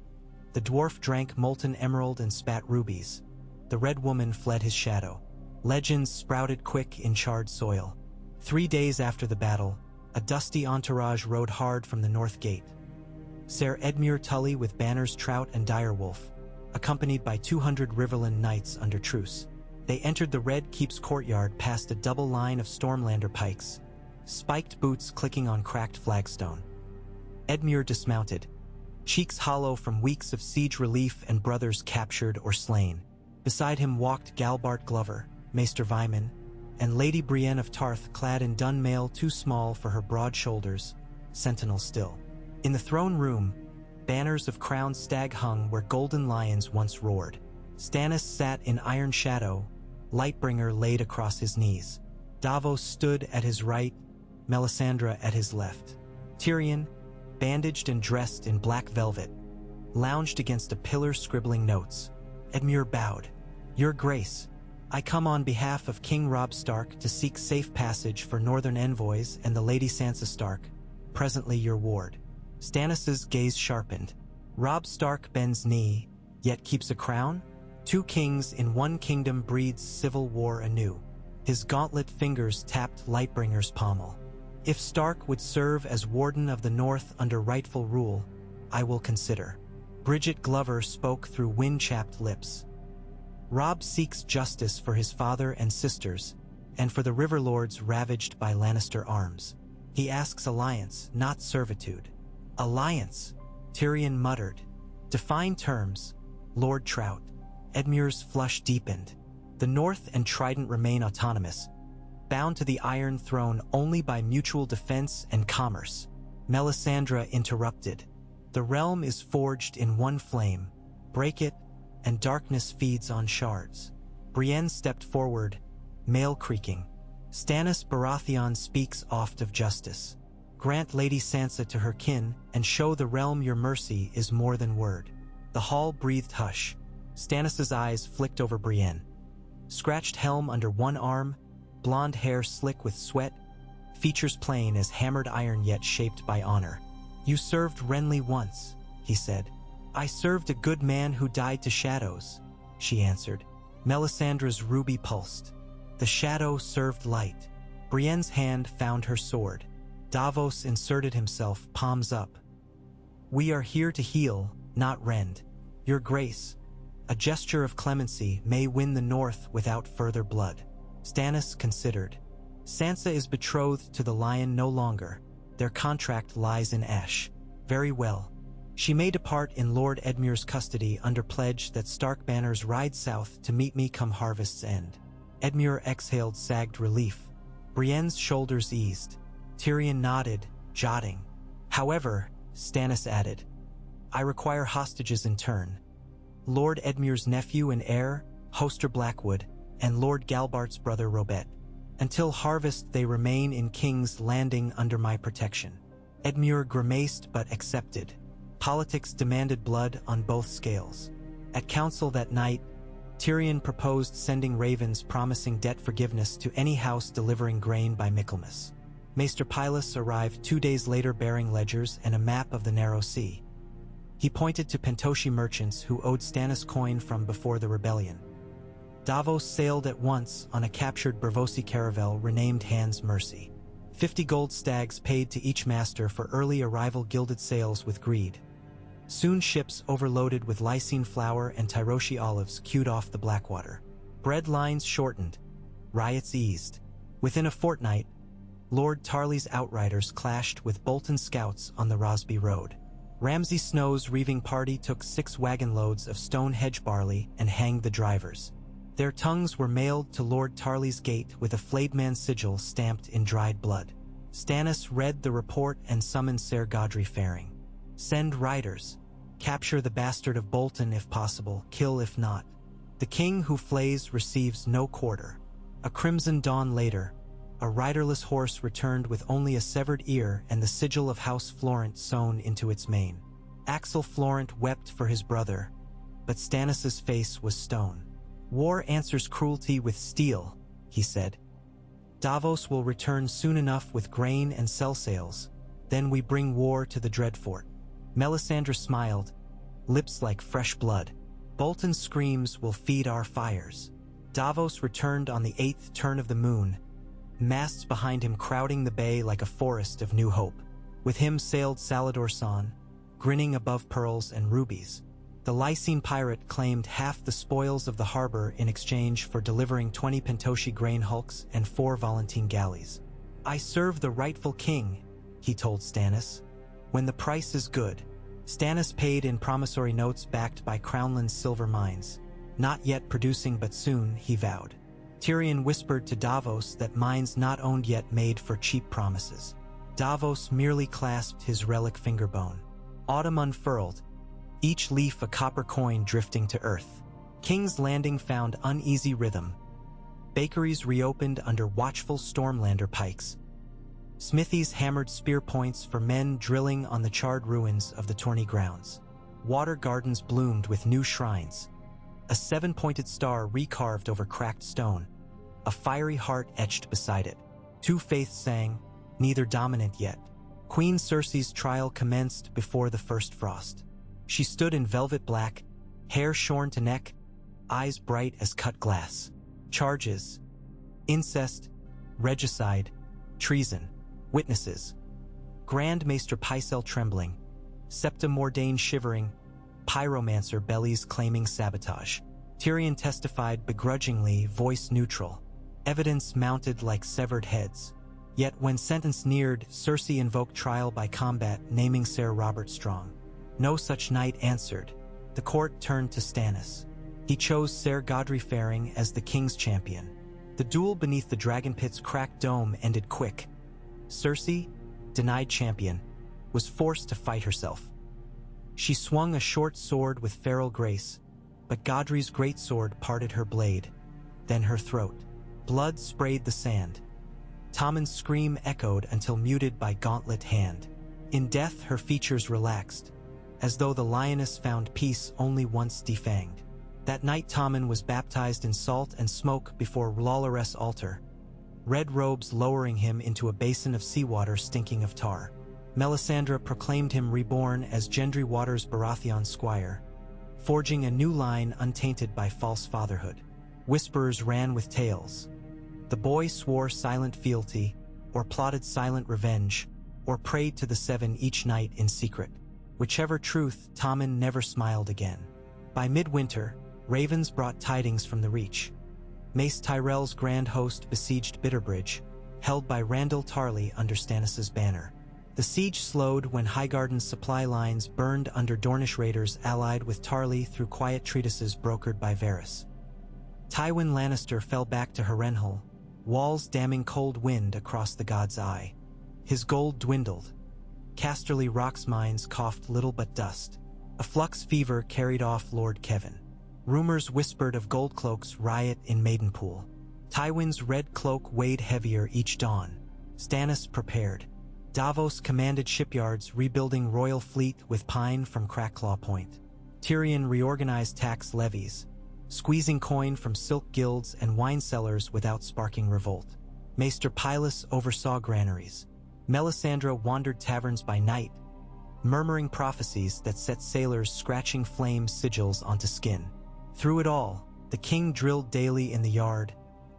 The dwarf drank molten emerald and spat rubies. The red woman fled his shadow. Legends sprouted quick in charred soil. 3 days after the battle, a dusty entourage rode hard from the north gate. Ser Edmure Tully with banners Trout and Direwolf, accompanied by 200 Riverland knights under truce. They entered the Red Keep's courtyard past a double line of Stormlander pikes, spiked boots clicking on cracked flagstone. Edmure dismounted, cheeks hollow from weeks of siege relief and brothers captured or slain. Beside him walked Galbart Glover, Maester Vyman, and Lady Brienne of Tarth clad in dun mail too small for her broad shoulders, sentinel still. In the throne room, banners of crowned stag hung where golden lions once roared. Stannis sat in iron shadow, Lightbringer laid across his knees. Davos stood at his right, Melisandre at his left. Tyrion, bandaged and dressed in black velvet, lounged against a pillar scribbling notes. Edmure bowed. "Your Grace, I come on behalf of King Robb Stark to seek safe passage for northern envoys and the Lady Sansa Stark, presently your ward." Stannis' gaze sharpened. Robb Stark bends knee, yet keeps a crown? 2 kings in one kingdom breeds civil war anew. His gauntlet fingers tapped Lightbringer's pommel. "If Stark would serve as Warden of the North under rightful rule, I will consider." Bridget Glover spoke through wind-chapped lips. "Robb seeks justice for his father and sisters, and for the river lords ravaged by Lannister arms. He asks alliance, not servitude." "Alliance," Tyrion muttered. "Define terms, Lord Trout." Edmure's flush deepened. "The North and Trident remain autonomous, bound to the Iron Throne only by mutual defense and commerce." Melisandre interrupted. "The realm is forged in one flame. Break it, and darkness feeds on shards." Brienne stepped forward, mail creaking. "Stannis Baratheon speaks oft of justice. Grant Lady Sansa to her kin, and show the realm your mercy is more than word." The hall breathed hush. Stannis' eyes flicked over Brienne. Scratched helm under one arm, blonde hair slick with sweat, features plain as hammered iron yet shaped by honor. "You served Renly once," he said. "I served a good man who died to shadows," she answered. Melisandre's ruby pulsed. The shadow served light. Brienne's hand found her sword. Davos inserted himself, palms up. "We are here to heal, not rend. Your Grace, a gesture of clemency may win the North without further blood." Stannis considered. "Sansa is betrothed to the Lion no longer. Their contract lies in ash. Very well. She may depart in Lord Edmure's custody under pledge that Stark banners ride south to meet me come harvest's end." Edmure exhaled sagged relief. Brienne's shoulders eased. Tyrion nodded, jotting. "However," Stannis added, "I require hostages in turn. Lord Edmure's nephew and heir, Hoster Blackwood, and Lord Galbart's brother Robert. Until harvest they remain in King's Landing under my protection." Edmure grimaced but accepted. Politics demanded blood on both scales. At council that night, Tyrion proposed sending ravens promising debt forgiveness to any house delivering grain by Michaelmas. Maester Pylus arrived 2 days later bearing ledgers and a map of the Narrow Sea. He pointed to Pentoshi merchants who owed Stannis coin from before the rebellion. Davos sailed at once on a captured Braavosi caravel renamed Hand's Mercy. 50 gold stags paid to each master for early arrival gilded sails with greed. Soon ships overloaded with lysine flour and Tyroshi olives queued off the Blackwater. Bread lines shortened. Riots eased. Within a fortnight, Lord Tarly's outriders clashed with Bolton scouts on the Rosby Road. Ramsay Snow's reaving party took 6 wagon loads of stone hedge barley and hanged the drivers. Their tongues were mailed to Lord Tarly's gate with a flayed man's sigil stamped in dried blood. Stannis read the report and summoned Ser Godry Faring. "Send riders. Capture the bastard of Bolton if possible, kill if not. The king who flays receives no quarter." A crimson dawn later, a riderless horse returned with only a severed ear and the sigil of House Florent sewn into its mane. Axel Florent wept for his brother, but Stannis' face was stone. "War answers cruelty with steel," he said. "Davos will return soon enough with grain and sell sails. Then we bring war to the Dreadfort." Melisandre smiled, lips like fresh blood. "Bolton's screams will feed our fires." Davos returned on the 8th turn of the moon, masts behind him crowding the bay like a forest of new hope. With him sailed Salladhor Saan, grinning above pearls and rubies. The Lysine pirate claimed half the spoils of the harbor in exchange for delivering 20 Pentoshi grain hulks and 4 Volantene galleys. "I serve the rightful king," he told Stannis. "When the price is good." Stannis paid in promissory notes backed by Crownland's silver mines. Not yet producing but soon, he vowed. Tyrion whispered to Davos that mines not owned yet made for cheap promises. Davos merely clasped his relic fingerbone. Autumn unfurled, each leaf a copper coin drifting to earth. King's Landing found uneasy rhythm. Bakeries reopened under watchful Stormlander pikes. Smithies hammered spear points for men drilling on the charred ruins of the tourney grounds. Water gardens bloomed with new shrines. A 7-pointed star recarved over cracked stone, a fiery heart etched beside it. 2 faiths sang, neither dominant yet. Queen Cersei's trial commenced before the first frost. She stood in velvet black, hair shorn to neck, eyes bright as cut glass. Charges: incest, regicide, treason. Witnesses: Grand Maester Pycelle trembling, Septa Mordain shivering, Pyromancer Bellies claiming sabotage. Tyrion testified begrudgingly, voice neutral. Evidence mounted like severed heads. Yet when sentence neared, Cersei invoked trial by combat, naming Ser Robert Strong. No such knight answered. The court turned to Stannis. He chose Ser Godry Faring as the king's champion. The duel beneath the dragon pit's cracked dome ended quick. Cersei, denied champion, was forced to fight herself. She swung a short sword with feral grace, but Godry's greatsword parted her blade, then her throat. Blood sprayed the sand. Tommen's scream echoed until muted by gauntlet hand. In death, her features relaxed, as though the lioness found peace only once defanged. That night Tommen was baptized in salt and smoke before Lollaress' altar, red robes lowering him into a basin of seawater stinking of tar. Melisandre proclaimed him reborn as Gendry Water's Baratheon squire, forging a new line untainted by false fatherhood. Whisperers ran with tales. The boy swore silent fealty, or plotted silent revenge, or prayed to the Seven each night in secret. Whichever truth, Tommen never smiled again. By midwinter, ravens brought tidings from the Reach. Mace Tyrell's grand host besieged Bitterbridge, held by Randall Tarley under Stannis' banner. The siege slowed when Highgarden's supply lines burned under Dornish raiders allied with Tarley through quiet treatises brokered by Varys. Tywin Lannister fell back to Harrenhal, walls damming cold wind across the god's eye. His gold dwindled. Casterly Rock's mines coughed little but dust. A flux fever carried off Lord Kevin. Rumors whispered of Goldcloak's riot in Maidenpool. Tywin's red cloak weighed heavier each dawn. Stannis prepared. Davos commanded shipyards, rebuilding royal fleet with pine from Crackclaw Point. Tyrion reorganized tax levies, squeezing coin from silk guilds and wine cellars without sparking revolt. Maester Pylus oversaw granaries. Melisandre wandered taverns by night, murmuring prophecies that set sailors scratching flame sigils onto skin. Through it all, the king drilled daily in the yard,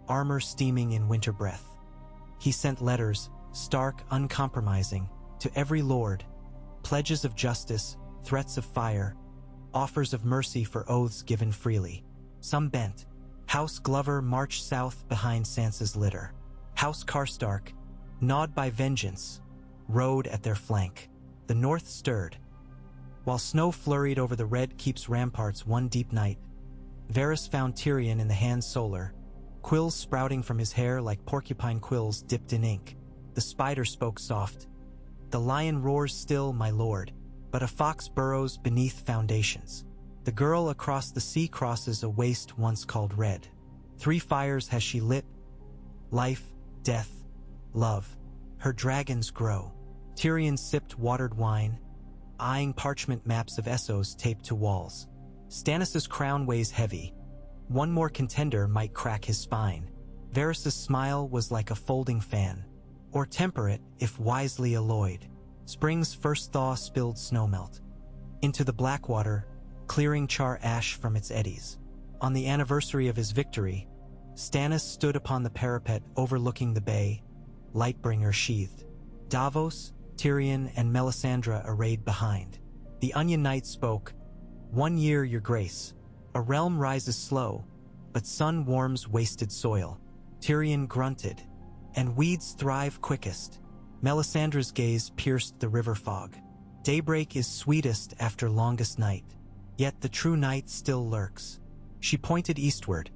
armor steaming in winter breath. He sent letters, stark, uncompromising, to every lord, pledges of justice, threats of fire, offers of mercy for oaths given freely. Some bent. House Glover marched south behind Sansa's litter. House Karstark, gnawed by vengeance, rode at their flank. The north stirred. While snow flurried over the Red Keep's ramparts one deep night, Varys found Tyrion in the hand solar, quills sprouting from his hair like porcupine quills dipped in ink. The spider spoke soft. The lion roars still, my lord, but a fox burrows beneath foundations. The girl across the sea crosses a waste once called red. 3 fires has she lit: life, death, love. Her dragons grow. Tyrion sipped watered wine, eyeing parchment maps of Essos taped to walls. Stannis' crown weighs heavy. One more contender might crack his spine. Varys' smile was like a folding fan, or temperate if wisely alloyed. Spring's first thaw spilled snowmelt into the Blackwater, clearing char ash from its eddies. On the anniversary of his victory, Stannis stood upon the parapet overlooking the bay, lightbringer sheathed. Davos, Tyrion, and Melisandre arrayed behind. The Onion Knight spoke, "1 year, your grace. A realm rises slow, but sun warms wasted soil." Tyrion grunted, "And weeds thrive quickest." Melisandre's gaze pierced the river fog. "Daybreak is sweetest after longest night. Yet the true night still lurks." She pointed eastward,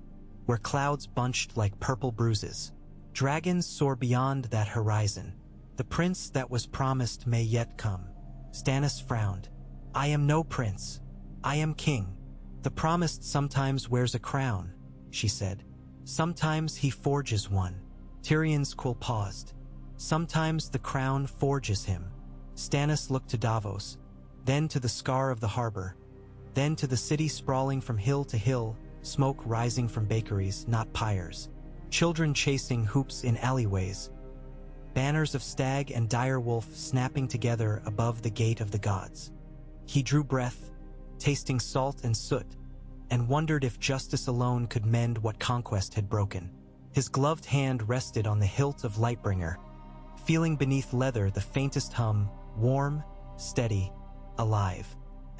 where clouds bunched like purple bruises. Dragons soar beyond that horizon. The prince that was promised may yet come. Stannis frowned. "I am no prince. I am king." "The promised sometimes wears a crown," she said. "Sometimes he forges one." Tyrion's quill paused. Sometimes the crown forges him. Stannis looked to Davos, then to the scar of the harbor, then to the city sprawling from hill to hill, smoke rising from bakeries, not pyres, children chasing hoops in alleyways, banners of stag and dire wolf snapping together above the gate of the gods. He drew breath, tasting salt and soot, and wondered if justice alone could mend what conquest had broken. His gloved hand rested on the hilt of Lightbringer, feeling beneath leather the faintest hum, warm, steady, alive.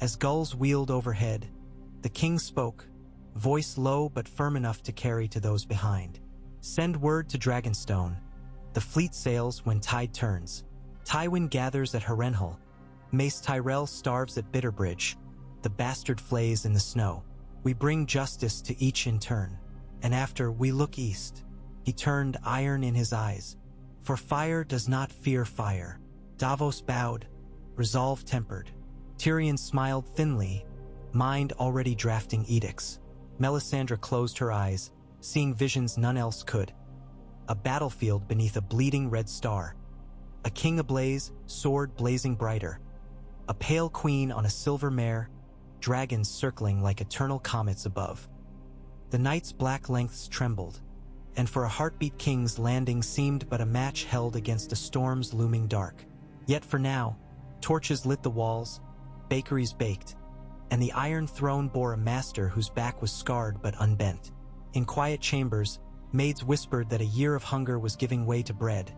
As gulls wheeled overhead, the king spoke, voice low but firm enough to carry to those behind. Send word to Dragonstone. The fleet sails when tide turns. Tywin gathers at Harrenhal. Mace Tyrell starves at Bitterbridge. The bastard flays in the snow. We bring justice to each in turn. And after, we look east. He turned, iron in his eyes. For fire does not fear fire. Davos bowed, resolve tempered. Tyrion smiled thinly, mind already drafting edicts. Melisandre closed her eyes, seeing visions none else could. A battlefield beneath a bleeding red star. A king ablaze, sword blazing brighter. A pale queen on a silver mare, dragons circling like eternal comets above. The night's black lengths trembled, and for a heartbeat King's Landing seemed but a match held against a storm's looming dark. Yet for now, torches lit the walls, bakeries baked, and the Iron Throne bore a master whose back was scarred but unbent. In quiet chambers, maids whispered that a year of hunger was giving way to bread,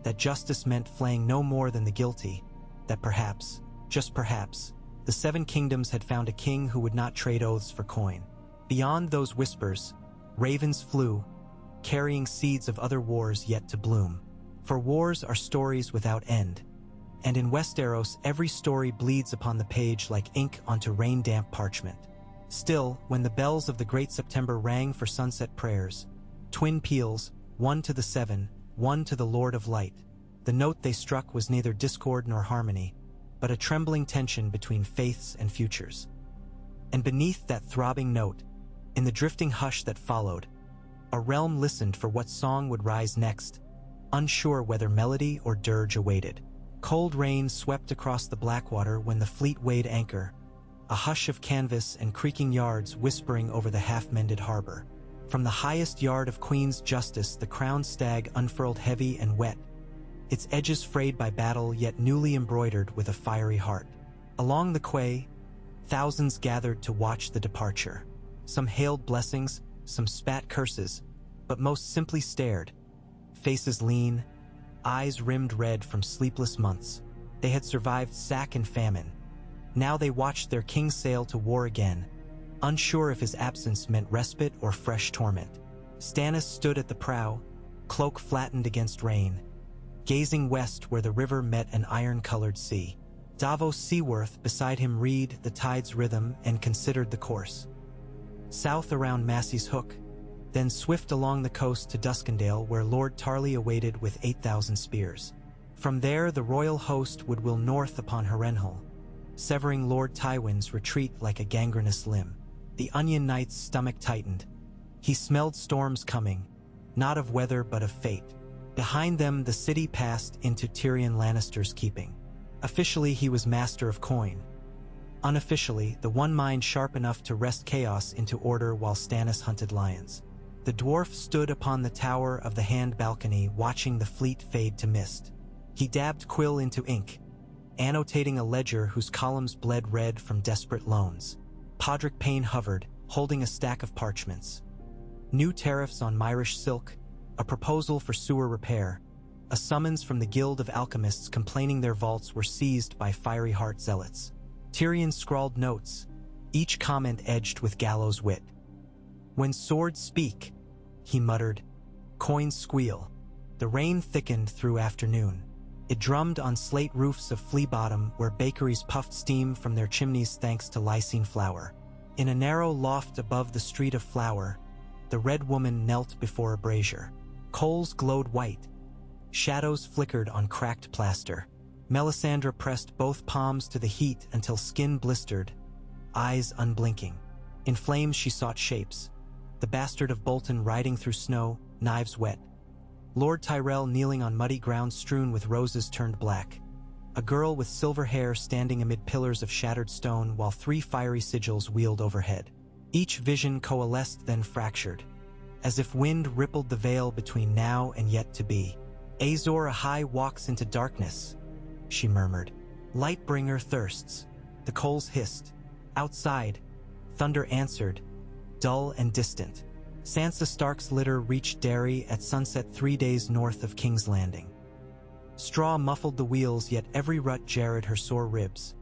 that justice meant flaying no more than the guilty, that perhaps, just perhaps, the Seven Kingdoms had found a king who would not trade oaths for coin. Beyond those whispers, ravens flew, carrying seeds of other wars yet to bloom. For wars are stories without end, and in Westeros every story bleeds upon the page like ink onto rain-damp parchment. Still, when the bells of the Great September rang for sunset prayers, twin peals, one to the Seven, one to the Lord of Light, the note they struck was neither discord nor harmony, but a trembling tension between faiths and futures. And beneath that throbbing note, in the drifting hush that followed, a realm listened for what song would rise next, unsure whether melody or dirge awaited. Cold rain swept across the Blackwater when the fleet weighed anchor, a hush of canvas and creaking yards whispering over the half-mended harbor. From the highest yard of Queen's Justice the crowned stag unfurled heavy and wet, its edges frayed by battle yet newly embroidered with a fiery heart. Along the quay, thousands gathered to watch the departure. Some hailed blessings, some spat curses, but most simply stared, faces lean, eyes rimmed red from sleepless months. They had survived sack and famine. Now they watched their king sail to war again, unsure if his absence meant respite or fresh torment. Stannis stood at the prow, cloak flattened against rain, gazing west where the river met an iron-colored sea. Davos Seaworth beside him read the tide's rhythm and considered the course. South around Massey's Hook, then swift along the coast to Duskendale where Lord Tarly awaited with 8,000 spears. From there the royal host would wheel north upon Harrenhal, severing Lord Tywin's retreat like a gangrenous limb. The Onion Knight's stomach tightened. He smelled storms coming, not of weather but of fate. Behind them the city passed into Tyrion Lannister's keeping. Officially he was master of coin. Unofficially, the one mind sharp enough to wrest chaos into order while Stannis hunted lions. The dwarf stood upon the tower of the hand balcony watching the fleet fade to mist. He dabbed quill into ink, annotating a ledger whose columns bled red from desperate loans. Podrick Payne hovered, holding a stack of parchments. New tariffs on Myrish silk, a proposal for sewer repair, a summons from the Guild of Alchemists complaining their vaults were seized by fiery heart zealots. Tyrion scrawled notes, each comment edged with gallows wit. When swords speak, he muttered, coins squeal. The rain thickened through afternoon. It drummed on slate roofs of Flea Bottom where bakeries puffed steam from their chimneys thanks to lysine flour. In a narrow loft above the Street of Flour, the Red Woman knelt before a brazier. Coals glowed white. Shadows flickered on cracked plaster. Melisandre pressed both palms to the heat until skin blistered, eyes unblinking. In flames she sought shapes. The bastard of Bolton riding through snow, knives wet. Lord Tyrell kneeling on muddy ground strewn with roses turned black. A girl with silver hair standing amid pillars of shattered stone while 3 fiery sigils wheeled overhead. Each vision coalesced then fractured, as if wind rippled the veil between now and yet to be. Azor Ahai walks into darkness, she murmured. Lightbringer thirsts. The coals hissed. Outside, thunder answered, dull and distant. Sansa Stark's litter reached Derry at sunset 3 days north of King's Landing. Straw muffled the wheels, yet every rut jarred her sore ribs.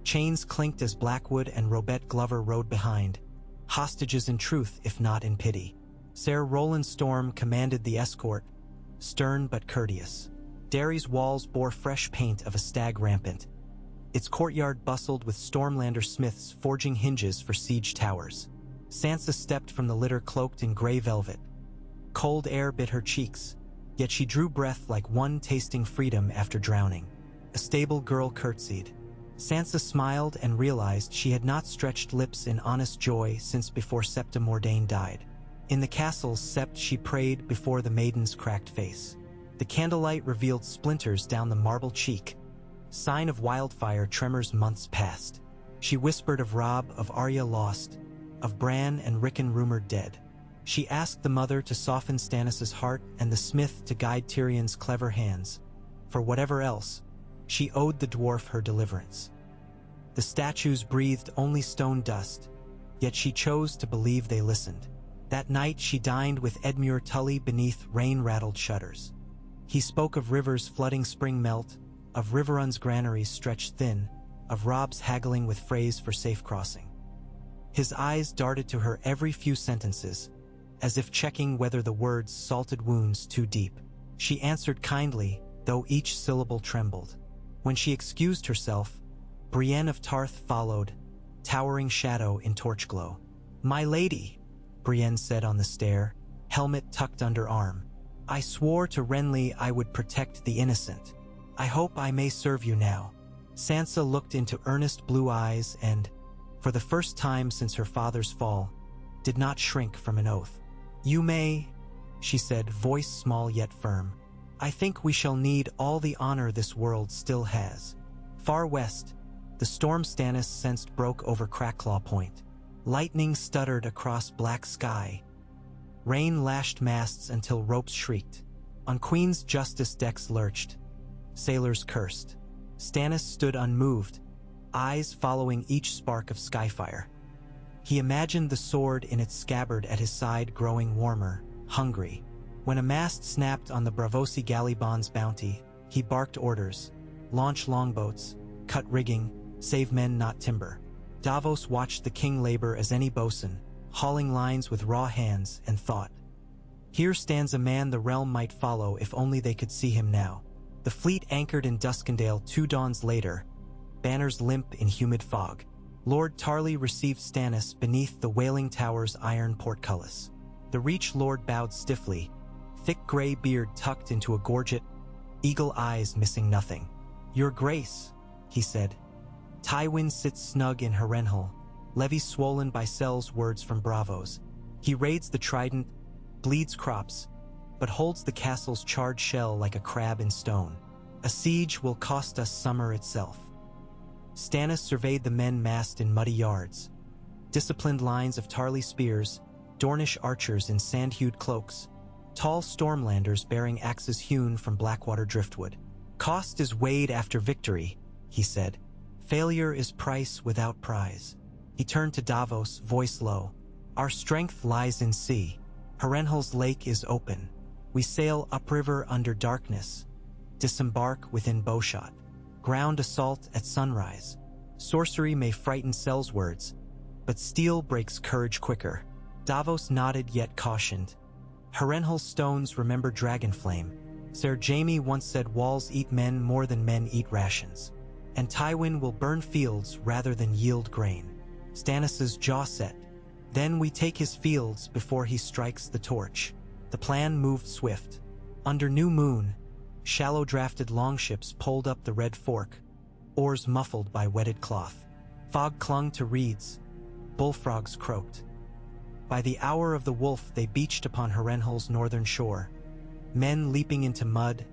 Chains clinked as Blackwood and Robert Glover rode behind, hostages in truth if not in pity. Sir Roland Storm commanded the escort, stern but courteous. Derry's walls bore fresh paint of a stag rampant. Its courtyard bustled with Stormlander smiths forging hinges for siege towers. Sansa stepped from the litter cloaked in gray velvet. Cold air bit her cheeks, yet she drew breath like one tasting freedom after drowning. A stable girl curtsied. Sansa smiled and realized she had not stretched lips in honest joy since before Septa Mordain died. In the castle's sept she prayed before the maiden's cracked face. The candlelight revealed splinters down the marble cheek, sign of wildfire tremors months past. She whispered of Robb, of Arya lost, of Bran and Rickon rumored dead. She asked the mother to soften Stannis' heart and the smith to guide Tyrion's clever hands. For whatever else, she owed the dwarf her deliverance. The statues breathed only stone dust, yet she chose to believe they listened. That night she dined with Edmure Tully beneath rain-rattled shutters. He spoke of rivers flooding spring melt, of Riverrun's granaries stretched thin, of Robb's haggling with Freys for safe crossing. His eyes darted to her every few sentences, as if checking whether the words salted wounds too deep. She answered kindly, though each syllable trembled. When she excused herself, Brienne of Tarth followed, towering shadow in torch glow. "My lady," Brienne said on the stair, helmet tucked under arm, "I swore to Renly I would protect the innocent. I hope I may serve you now." Sansa looked into earnest blue eyes and, for the first time since her father's fall, did not shrink from an oath. "You may," she said, voice small yet firm. "I think we shall need all the honor this world still has." Far west, the storm Stannis sensed broke over Cracklaw Point. Lightning stuttered across black sky. Rain lashed masts until ropes shrieked. On Queen's Justice decks lurched. Sailors cursed. Stannis stood unmoved, eyes following each spark of skyfire. He imagined the sword in its scabbard at his side growing warmer, hungry. When a mast snapped on the Braavosi Galley-Bond's bounty, he barked orders: launch longboats, cut rigging, save men not timber. Davos watched the king labor as any bosun, hauling lines with raw hands, and thought, "Here stands a man the realm might follow if only they could see him now." The fleet anchored in Duskendale 2 dawns later, banners limp in humid fog. Lord Tarly received Stannis beneath the Wailing Tower's iron portcullis. The Reach Lord bowed stiffly, thick gray beard tucked into a gorget, eagle eyes missing nothing. "Your Grace," he said. Tywin sits snug in Harrenhal, levy swollen by Sel's words from Braavos. He raids the Trident, bleeds crops, but holds the castle's charred shell like a crab in stone. A siege will cost us summer itself. Stannis surveyed the men massed in muddy yards. Disciplined lines of Tarly spears, Dornish archers in sand-hued cloaks, tall Stormlanders bearing axes hewn from Blackwater driftwood. "Cost is weighed after victory," he said. "Failure is price without prize." He turned to Davos, voice low. "Our strength lies in sea. Harrenhal's lake is open. We sail upriver under darkness, disembark within bowshot. Ground assault at sunrise. Sorcery may frighten Sel's words, but steel breaks courage quicker." Davos nodded yet cautioned. "Harrenhal's stones remember Dragonflame. Ser Jaime once said walls eat men more than men eat rations. And Tywin will burn fields rather than yield grain." Stannis' jaw set. "Then we take his fields before he strikes the torch." The plan moved swift. Under new moon, shallow-drafted longships poled up the Red Fork, oars muffled by wetted cloth. Fog clung to reeds. Bullfrogs croaked. By the hour of the wolf they beached upon Harrenhal's northern shore. men leaping into mud,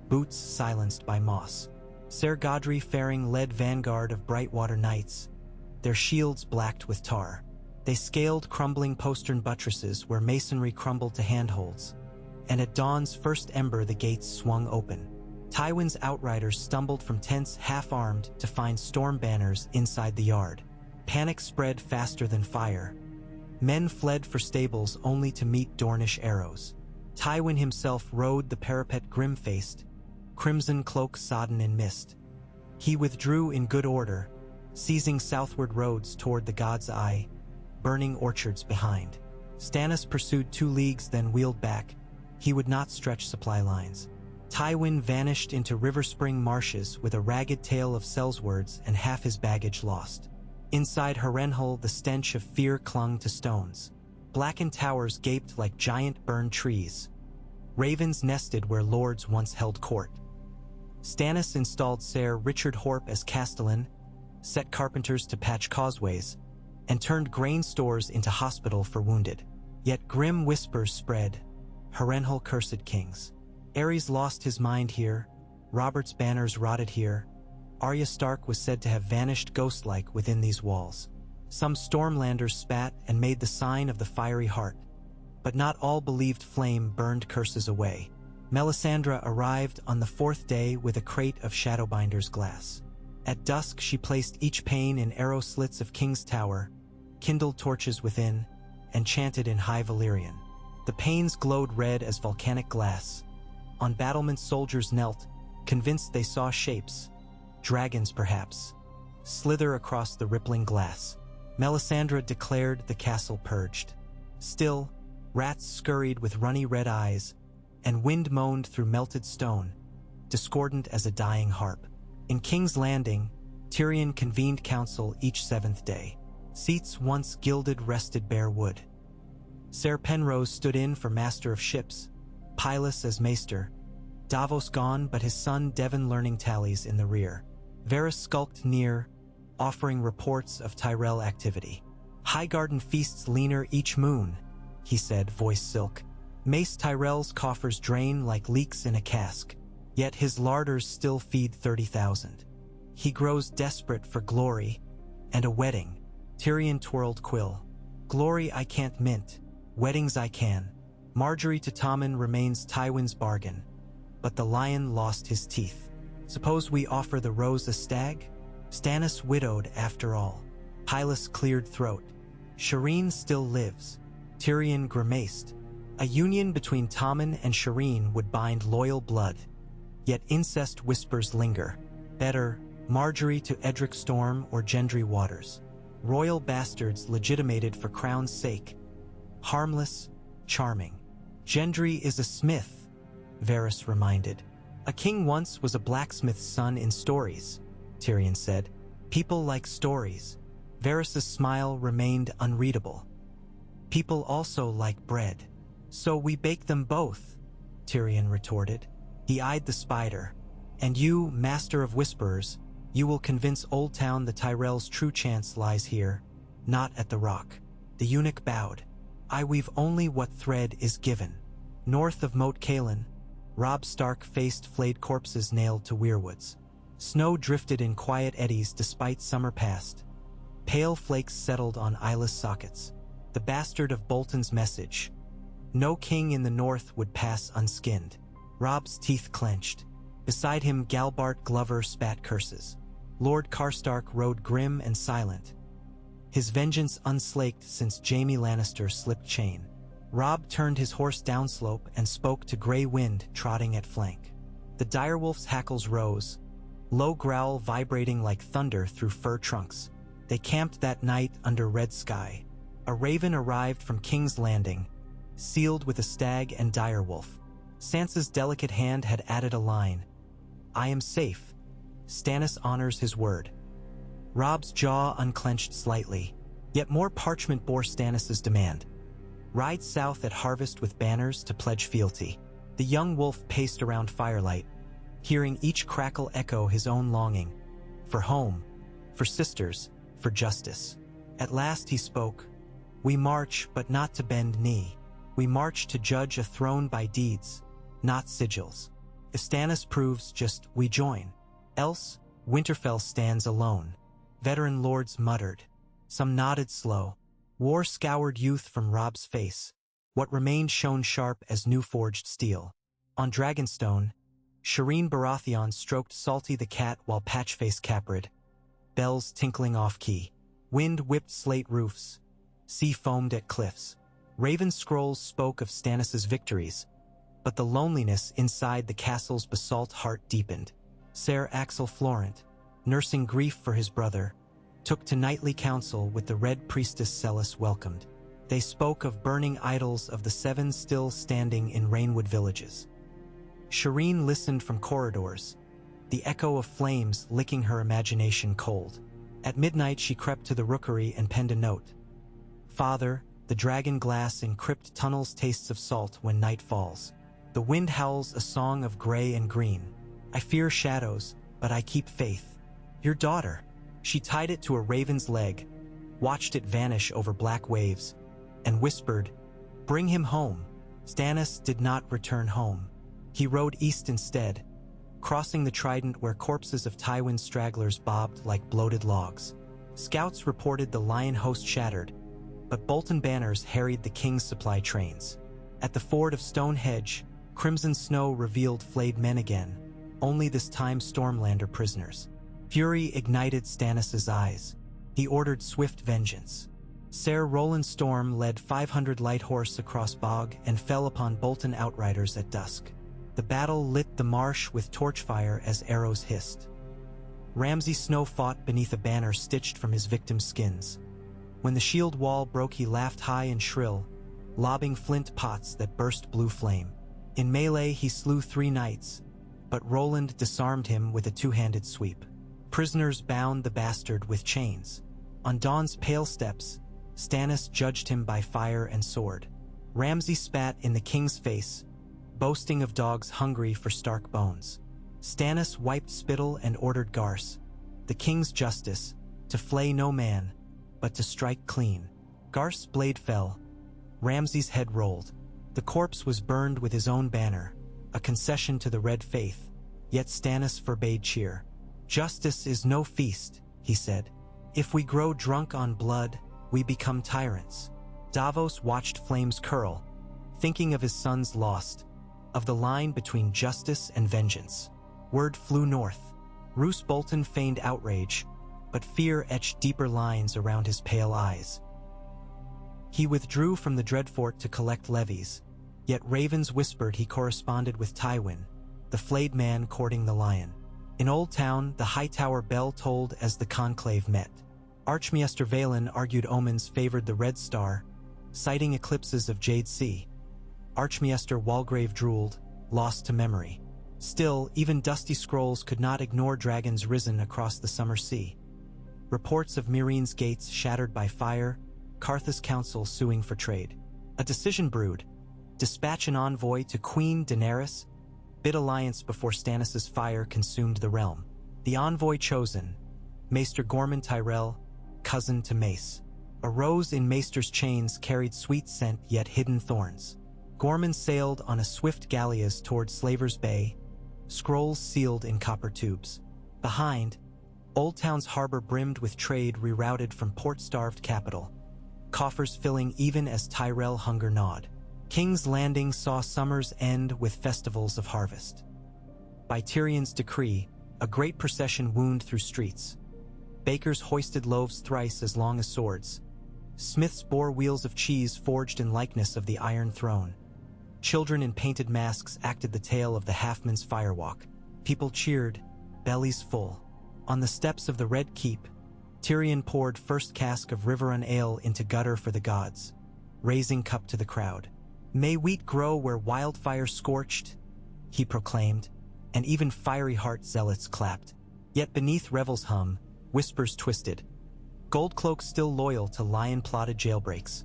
boots silenced by moss. Ser Godry faring led vanguard of Brightwater knights, their shields blacked with tar. They scaled crumbling postern buttresses where masonry crumbled to handholds, and at dawn's first ember the gates swung open. Tywin's outriders stumbled from tents half-armed to find storm banners inside the yard. Panic spread faster than fire. Men fled for stables only to meet Dornish arrows. Tywin himself rode the parapet grim-faced, crimson cloak sodden in mist. He withdrew in good order, seizing southward roads toward the God's Eye, burning orchards behind. Stannis pursued 2 leagues then wheeled back. He would not stretch supply lines. Tywin vanished into River Spring marshes with a ragged tale of sellswords and half his baggage lost. Inside Harrenhal the stench of fear clung to stones. Blackened towers gaped like giant burned trees. Ravens nested where lords once held court. Stannis installed Ser Richard Horp as castellan, set carpenters to patch causeways, and turned grain stores into hospital for wounded. Yet grim whispers spread, Harrenhal cursed kings. Aerys lost his mind here, Robert's banners rotted here, Arya Stark was said to have vanished ghost-like within these walls. Some Stormlanders spat and made the sign of the fiery heart, but not all believed flame burned curses away. Melisandre arrived on the 4th day with a crate of Shadowbinder's glass. At dusk she placed each pane in arrow slits of King's Tower, kindled torches within, and chanted in High Valyrian. The panes glowed red as volcanic glass. On battlements soldiers knelt, convinced they saw shapes, dragons perhaps, slither across the rippling glass. Melisandre declared the castle purged. Still, rats scurried with runny red eyes, and wind moaned through melted stone, discordant as a dying harp. In King's Landing, Tyrion convened council each 7th day. Seats once gilded rested bare wood. Ser Penrose stood in for Master of Ships, Pylus as Maester, Davos gone but his son Devon learning tallies in the rear. Varys skulked near, offering reports of Tyrell activity. Highgarden feasts leaner each moon, he said, voice silk. Mace Tyrell's coffers drain like leaks in a cask, yet his larders still feed 30,000. He grows desperate for glory and a wedding. Tyrion twirled quill. Glory I can't mint, weddings I can. Marjorie to Tommen remains Tywin's bargain, but the lion lost his teeth. Suppose we offer the rose a stag? Stannis widowed after all. Pylus cleared throat. Shireen still lives. Tyrion grimaced. A union between Tommen and Shireen would bind loyal blood. Yet incest whispers linger. Better, Marjorie to Edric Storm or Gendry Waters. Royal bastards legitimated for crown's sake. Harmless, charming. Gendry is a smith, Varys reminded. A king once was a blacksmith's son in stories, Tyrion said. People like stories. Varys' smile remained unreadable. People also like bread. So we bake them both, Tyrion retorted. He eyed the spider. And you, Master of Whisperers, you will convince Old Town the Tyrell's true chance lies here, not at the rock. The eunuch bowed. I weave only what thread is given. North of Moat Cailin, Robb Stark faced flayed corpses nailed to weirwoods. Snow drifted in quiet eddies despite summer past. Pale flakes settled on eyeless sockets. The bastard of Bolton's message. No king in the north would pass unskinned. Robb's teeth clenched. Beside him Galbart Glover spat curses. Lord Karstark rode grim and silent, his vengeance unslaked since Jaime Lannister slipped chain. Robb turned his horse downslope and spoke to Grey Wind trotting at flank. The direwolf's hackles rose, low growl vibrating like thunder through fir trunks. They camped that night under red sky. A raven arrived from King's Landing, sealed with a stag and direwolf. Sansa's delicate hand had added a line. I am safe. Stannis honors his word. Robb's jaw unclenched slightly, yet more parchment bore Stannis' demand. Ride south at harvest with banners to pledge fealty. The young wolf paced around firelight, hearing each crackle echo his own longing. For home, for sisters, for justice. At last he spoke. We march, but not to bend knee. We march to judge a throne by deeds, not sigils. If Stannis proves just, we join. Else, Winterfell stands alone. Veteran lords muttered. Some nodded slow. War scoured youth from Robb's face. What remained shone sharp as new-forged steel. On Dragonstone, Shireen Baratheon stroked Salty the cat while Patchface capered. Bells tinkling off-key. Wind whipped slate roofs. Sea foamed at cliffs. Raven scrolls spoke of Stannis's victories, but the loneliness inside the castle's basalt heart deepened. Ser Axel Florent, nursing grief for his brother, took to nightly counsel with the Red Priestess Celis welcomed. They spoke of burning idols of the seven still standing in Rainwood villages. Shireen listened from corridors, the echo of flames licking her imagination cold. At midnight she crept to the rookery and penned a note. Father, the dragon glass in crypt tunnels tastes of salt when night falls. The wind howls a song of gray and green. I fear shadows, but I keep faith. Your daughter. She tied it to a raven's leg, watched it vanish over black waves, and whispered, "Bring him home." Stannis did not return home. He rode east instead, crossing the Trident where corpses of Tywin's stragglers bobbed like bloated logs. Scouts reported the lion host shattered, but Bolton banners harried the king's supply trains. At the ford of Stonehenge, crimson snow revealed flayed men again, only this time Stormlander prisoners. Fury ignited Stannis' eyes. He ordered swift vengeance. Ser Roland Storm led 500 light horse across bog and fell upon Bolton outriders at dusk. The battle lit the marsh with torchfire as arrows hissed. Ramsay Snow fought beneath a banner stitched from his victims' skins. When the shield wall broke he laughed high and shrill, lobbing flint pots that burst blue flame. In melee he slew 3 knights, but Roland disarmed him with a two-handed sweep. Prisoners bound the bastard with chains. On Dawn's pale steps, Stannis judged him by fire and sword. Ramsay spat in the king's face, boasting of dogs hungry for Stark bones. Stannis wiped spittle and ordered Garce, the king's justice, to flay no man, but to strike clean. Garce's blade fell. Ramsay's head rolled. The corpse was burned with his own banner, a concession to the Red Faith, yet Stannis forbade cheer. "Justice is no feast," he said. "If we grow drunk on blood, we become tyrants." Davos watched flames curl, thinking of his sons lost, of the line between justice and vengeance. Word flew north. Roose Bolton feigned outrage, but fear etched deeper lines around his pale eyes. He withdrew from the Dreadfort to collect levies, yet ravens whispered he corresponded with Tywin, the flayed man courting the lion. In Old Town, the Hightower bell tolled as the conclave met. Archmaester Valen argued omens favored the Red Star, citing eclipses of Jade Sea. Archmaester Walgrave drooled, lost to memory. Still, even dusty scrolls could not ignore dragons risen across the summer sea. Reports of Meereen's gates shattered by fire, Carthus council suing for trade. A decision brewed: dispatch an envoy to Queen Daenerys, bid alliance before Stannis' fire consumed the realm. The envoy chosen, Maester Gorman Tyrell, cousin to Mace. A rose in Maester's chains carried sweet scent yet hidden thorns. Gorman sailed on a swift galleass toward Slaver's Bay, scrolls sealed in copper tubes. Behind, Old Town's harbor brimmed with trade rerouted from port-starved capital, coffers filling even as Tyrell hunger gnawed. King's Landing saw summer's end with festivals of harvest. By Tyrion's decree, a great procession wound through streets. Bakers hoisted loaves thrice as long as swords. Smiths bore wheels of cheese forged in likeness of the Iron Throne. Children in painted masks acted the tale of the Halfman's firewalk. People cheered, bellies full. On the steps of the Red Keep, Tyrion poured first cask of Riverrun ale into gutter for the gods, raising cup to the crowd. "May wheat grow where wildfire scorched," he proclaimed, and even fiery heart zealots clapped. Yet beneath revel's hum, whispers twisted. Goldcloak still loyal to lion-plotted jailbreaks.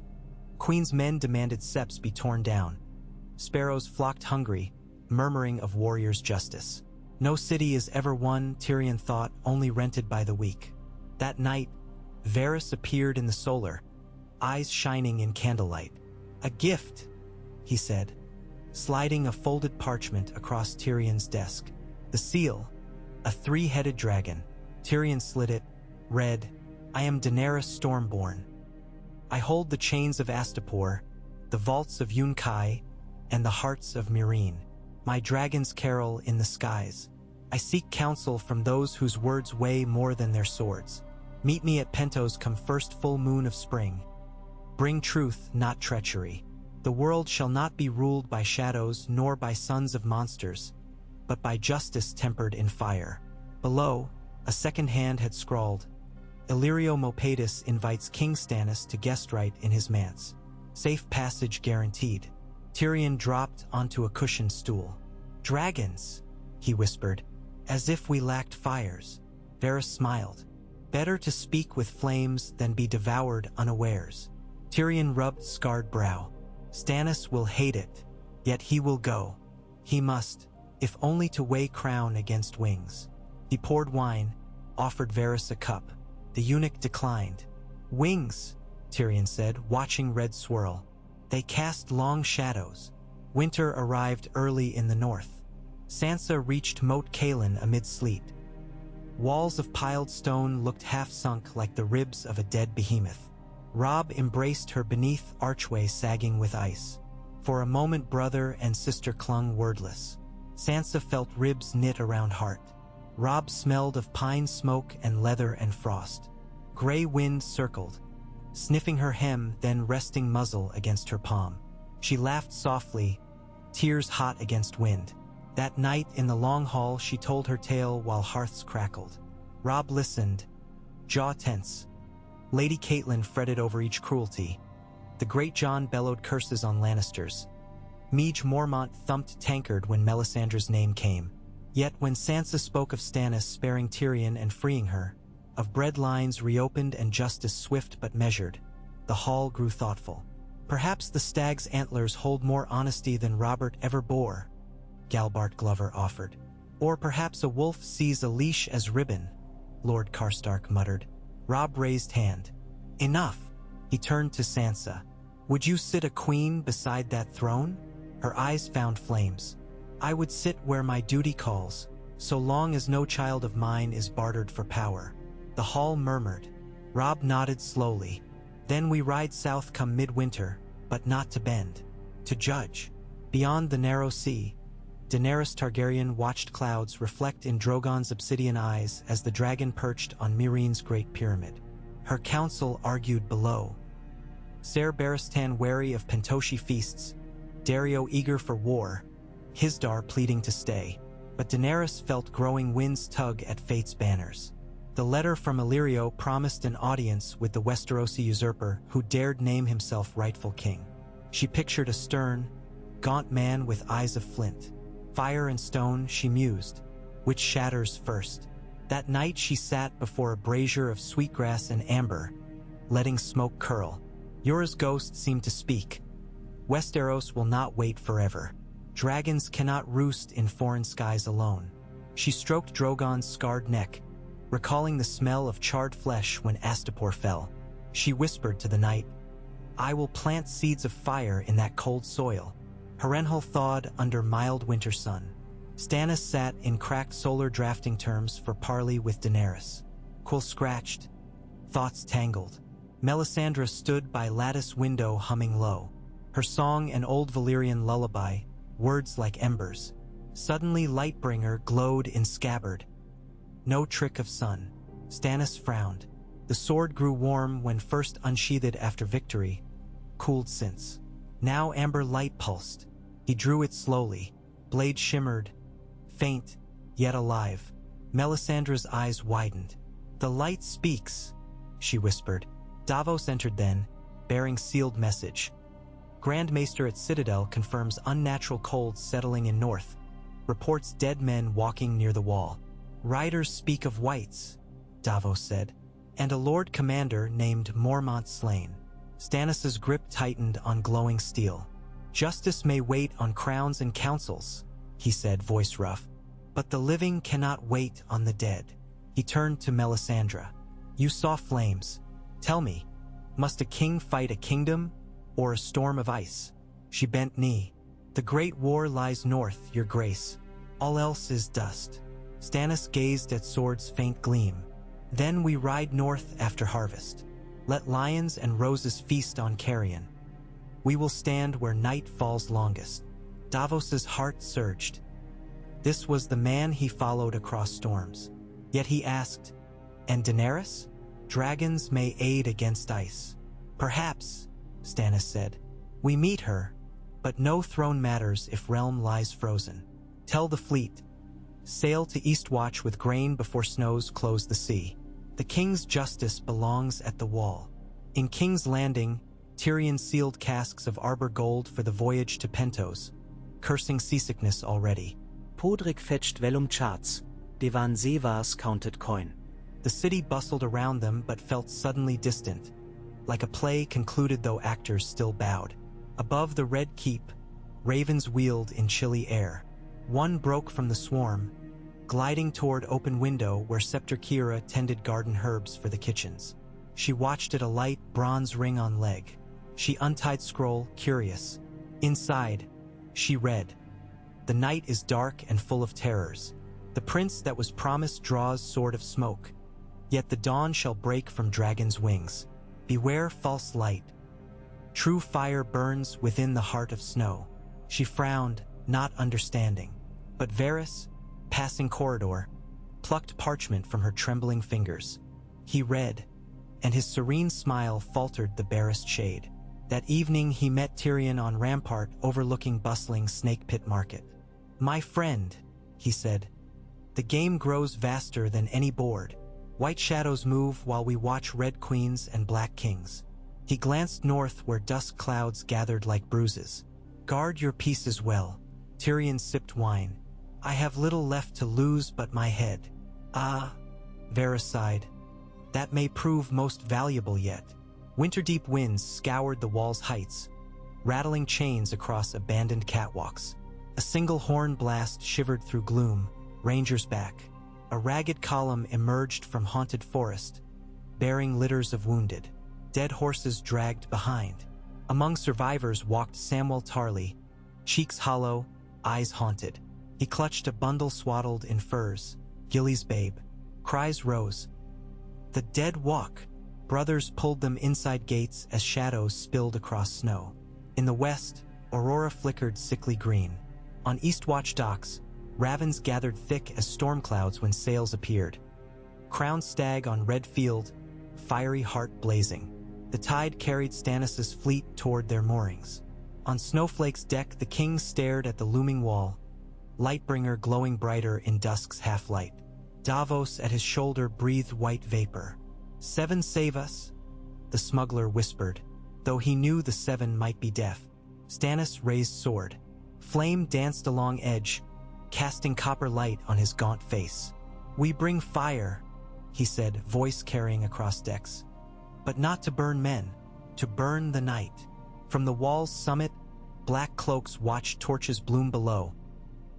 Queen's men demanded septs be torn down. Sparrows flocked hungry, murmuring of warriors' justice. No city is ever won, Tyrion thought, only rented by the weak. That night, Varys appeared in the solar, eyes shining in candlelight. "A gift," he said. sliding a folded parchment across Tyrion's desk. The seal, a three-headed dragon. Tyrion slid it, read, "I am Daenerys Stormborn. I hold the chains of Astapor, the vaults of Yunkai, and the hearts of Meereen. My dragons carol in the skies. I seek counsel from those whose words weigh more than their swords. Meet me at Pentos come first full moon of spring. Bring truth, not treachery. The world shall not be ruled by shadows nor by sons of monsters, but by justice tempered in fire." Below, a second hand had scrawled, "Illyrio Mopatis invites King Stannis to guest write in his manse. Safe passage guaranteed." Tyrion dropped onto a cushioned stool. "Dragons," he whispered, "as if we lacked fires." Varys smiled. "Better to speak with flames than be devoured unawares." Tyrion rubbed scarred brow. "Stannis will hate it, yet he will go. He must, if only to weigh crown against wings." He poured wine, offered Varys a cup. The eunuch declined. "Wings," Tyrion said, watching red swirl. "They cast long shadows." Winter arrived early in the north. Sansa reached Moat Cailin amid sleet. Walls of piled stone looked half-sunk like the ribs of a dead behemoth. Robb embraced her beneath archway sagging with ice. For a moment brother and sister clung wordless. Sansa felt ribs knit around heart. Robb smelled of pine smoke and leather and frost. Gray wind circled, sniffing her hem, then resting muzzle against her palm. She laughed softly, tears hot against wind. That night in the long hall she told her tale while hearths crackled. Robb listened, jaw tense. Lady Catelyn fretted over each cruelty. The Great John bellowed curses on Lannisters. Meage Mormont thumped tankard when Melisandre's name came. Yet when Sansa spoke of Stannis sparing Tyrion and freeing her, of bread lines reopened and justice swift but measured, the hall grew thoughtful. "Perhaps the stag's antlers hold more honesty than Robert ever bore," Galbart Glover offered. "Or perhaps a wolf sees a leash as ribbon," Lord Karstark muttered. Robb raised hand. "Enough." He turned to Sansa. "Would you sit a queen beside that throne?" Her eyes found flames. "I would sit where my duty calls, so long as no child of mine is bartered for power." The hall murmured. Robb nodded slowly. "Then we ride south come midwinter, but not to Bend. To judge." Beyond the narrow sea, Daenerys Targaryen watched clouds reflect in Drogon's obsidian eyes as the dragon perched on Meereen's great pyramid. Her council argued below. Ser Barristan wary of Pentoshi feasts, Dario eager for war, Hisdar pleading to stay. But Daenerys felt growing winds tug at fate's banners. The letter from Illyrio promised an audience with the Westerosi usurper who dared name himself rightful king. She pictured a stern, gaunt man with eyes of flint. Fire and stone, she mused. Which shatters first? That night she sat before a brazier of sweetgrass and amber, letting smoke curl. Yora's ghost seemed to speak. "Westeros will not wait forever. Dragons cannot roost in foreign skies alone." She stroked Drogon's scarred neck, recalling the smell of charred flesh when Astapor fell. She whispered to the night, "I will plant seeds of fire in that cold soil." Harrenhal thawed under mild winter sun. Stannis sat in cracked solar drafting terms for parley with Daenerys. Quill scratched, thoughts tangled. Melisandre stood by lattice window humming low. Her song an old Valyrian lullaby, words like embers. Suddenly Lightbringer glowed in scabbard. No trick of sun. Stannis frowned. The sword grew warm when first unsheathed after victory, cooled since. Now amber light pulsed. He drew it slowly. Blade shimmered, faint, yet alive. Melisandre's eyes widened. "The light speaks," she whispered. Davos entered then, bearing sealed message. Grand Maester at Citadel confirms unnatural cold settling in north. Reports dead men walking near the wall. "Riders speak of whites," Davos said, "and a Lord Commander named Mormont slain." Stannis's grip tightened on glowing steel. "Justice may wait on crowns and councils," he said, voice rough, "but the living cannot wait on the dead." He turned to Melisandre. "You saw flames. Tell me, must a king fight a kingdom or a storm of ice?" She bent knee. The great war lies north, your grace. All else is dust. Stannis gazed at sword's faint gleam. Then we ride north after harvest. Let lions and roses feast on carrion. We will stand where night falls longest. Davos's heart surged. This was the man he followed across storms. Yet he asked, and Daenerys? Dragons may aid against ice. Perhaps, Stannis said. We meet her, but no throne matters if realm lies frozen. Tell the fleet. Sail to Eastwatch with grain before snows close the sea. The king's justice belongs at the wall. In King's Landing, Tyrion sealed casks of arbor gold for the voyage to Pentos, cursing seasickness already. Podrick fetched vellum charts. Devan Sevars counted coin. The city bustled around them but felt suddenly distant, like a play concluded though actors still bowed. Above the red keep, ravens wheeled in chilly air. One broke from the swarm, gliding toward open window where Scepter Kira tended garden herbs for the kitchens. She watched it alight, bronze ring on leg. She untied scroll, curious. Inside, she read, "The night is dark and full of terrors. The prince that was promised draws sword of smoke. Yet the dawn shall break from dragon's wings. Beware false light. True fire burns within the heart of snow." She frowned, not understanding. But Varys, passing corridor, plucked parchment from her trembling fingers. He read, and his serene smile faltered the barest shade. That evening he met Tyrion on rampart overlooking bustling Snake Pit Market. "My friend," he said, "the game grows vaster than any board. White shadows move while we watch red queens and black kings." He glanced north where dusk clouds gathered like bruises. "Guard your pieces well." Tyrion sipped wine. "I have little left to lose but my head." "Ah," Varys sighed. "That may prove most valuable yet." Winter-deep winds scoured the wall's heights, rattling chains across abandoned catwalks. A single horn blast shivered through gloom, rangers back. A ragged column emerged from haunted forest, bearing litters of wounded. Dead horses dragged behind. Among survivors walked Samwell Tarly, cheeks hollow, eyes haunted. He clutched a bundle swaddled in furs. Gilly's babe. Cries rose. "The dead walk!" Brothers pulled them inside gates as shadows spilled across snow. In the west, aurora flickered sickly green. On Eastwatch docks, ravens gathered thick as storm clouds when sails appeared. Crowned stag on red field, fiery heart blazing. The tide carried Stannis' fleet toward their moorings. On Snowflake's deck the king stared at the looming wall, Lightbringer glowing brighter in dusk's half-light. Davos at his shoulder breathed white vapor. "Seven save us," the smuggler whispered, though he knew the seven might be deaf. Stannis raised sword. Flame danced along edge, casting copper light on his gaunt face. "We bring fire," he said, voice carrying across decks. "But not to burn men, to burn the night." From the wall's summit, black cloaks watched torches bloom below.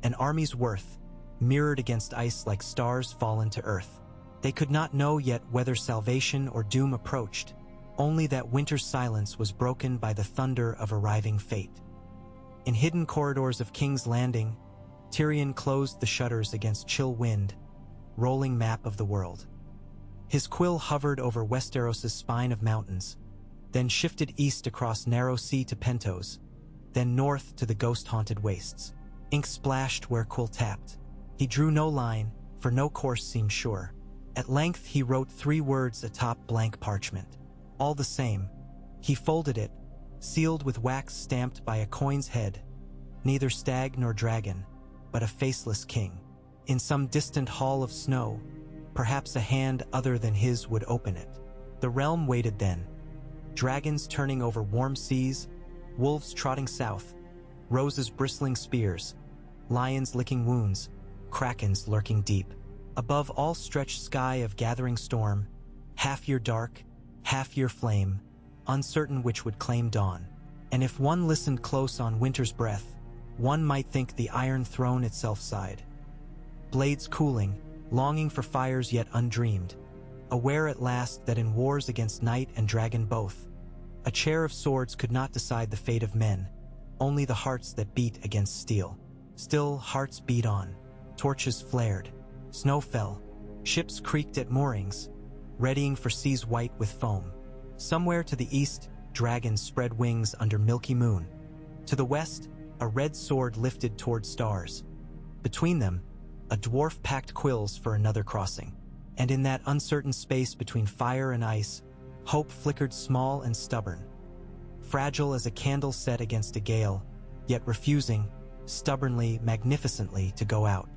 An army's worth, mirrored against ice like stars fallen to earth. They could not know yet whether salvation or doom approached, only that winter's silence was broken by the thunder of arriving fate. In hidden corridors of King's Landing, Tyrion closed the shutters against chill wind, rolling map of the world. His quill hovered over Westeros' spine of mountains, then shifted east across narrow sea to Pentos, then north to the ghost-haunted wastes. Ink splashed where quill tapped. He drew no line, for no course seemed sure. At length he wrote 3 words atop blank parchment. All the same, he folded it, sealed with wax stamped by a coin's head. Neither stag nor dragon, but a faceless king. In some distant hall of snow, perhaps a hand other than his would open it. The realm waited then. Dragons turning over warm seas, wolves trotting south, roses bristling spears, lions licking wounds, krakens lurking deep. Above all stretched sky of gathering storm, half-year dark, half-year flame, uncertain which would claim dawn. And if one listened close on winter's breath, one might think the Iron Throne itself sighed. Blades cooling, longing for fires yet undreamed, aware at last that in wars against knight and dragon both, a chair of swords could not decide the fate of men, only the hearts that beat against steel. Still, hearts beat on. Torches flared. Snow fell. Ships creaked at moorings, readying for seas white with foam. Somewhere to the east, dragons spread wings under milky moon. To the west, a red sword lifted toward stars. Between them, a dwarf packed quills for another crossing. And in that uncertain space between fire and ice, hope flickered small and stubborn. Fragile as a candle set against a gale, yet refusing, stubbornly, magnificently, to go out.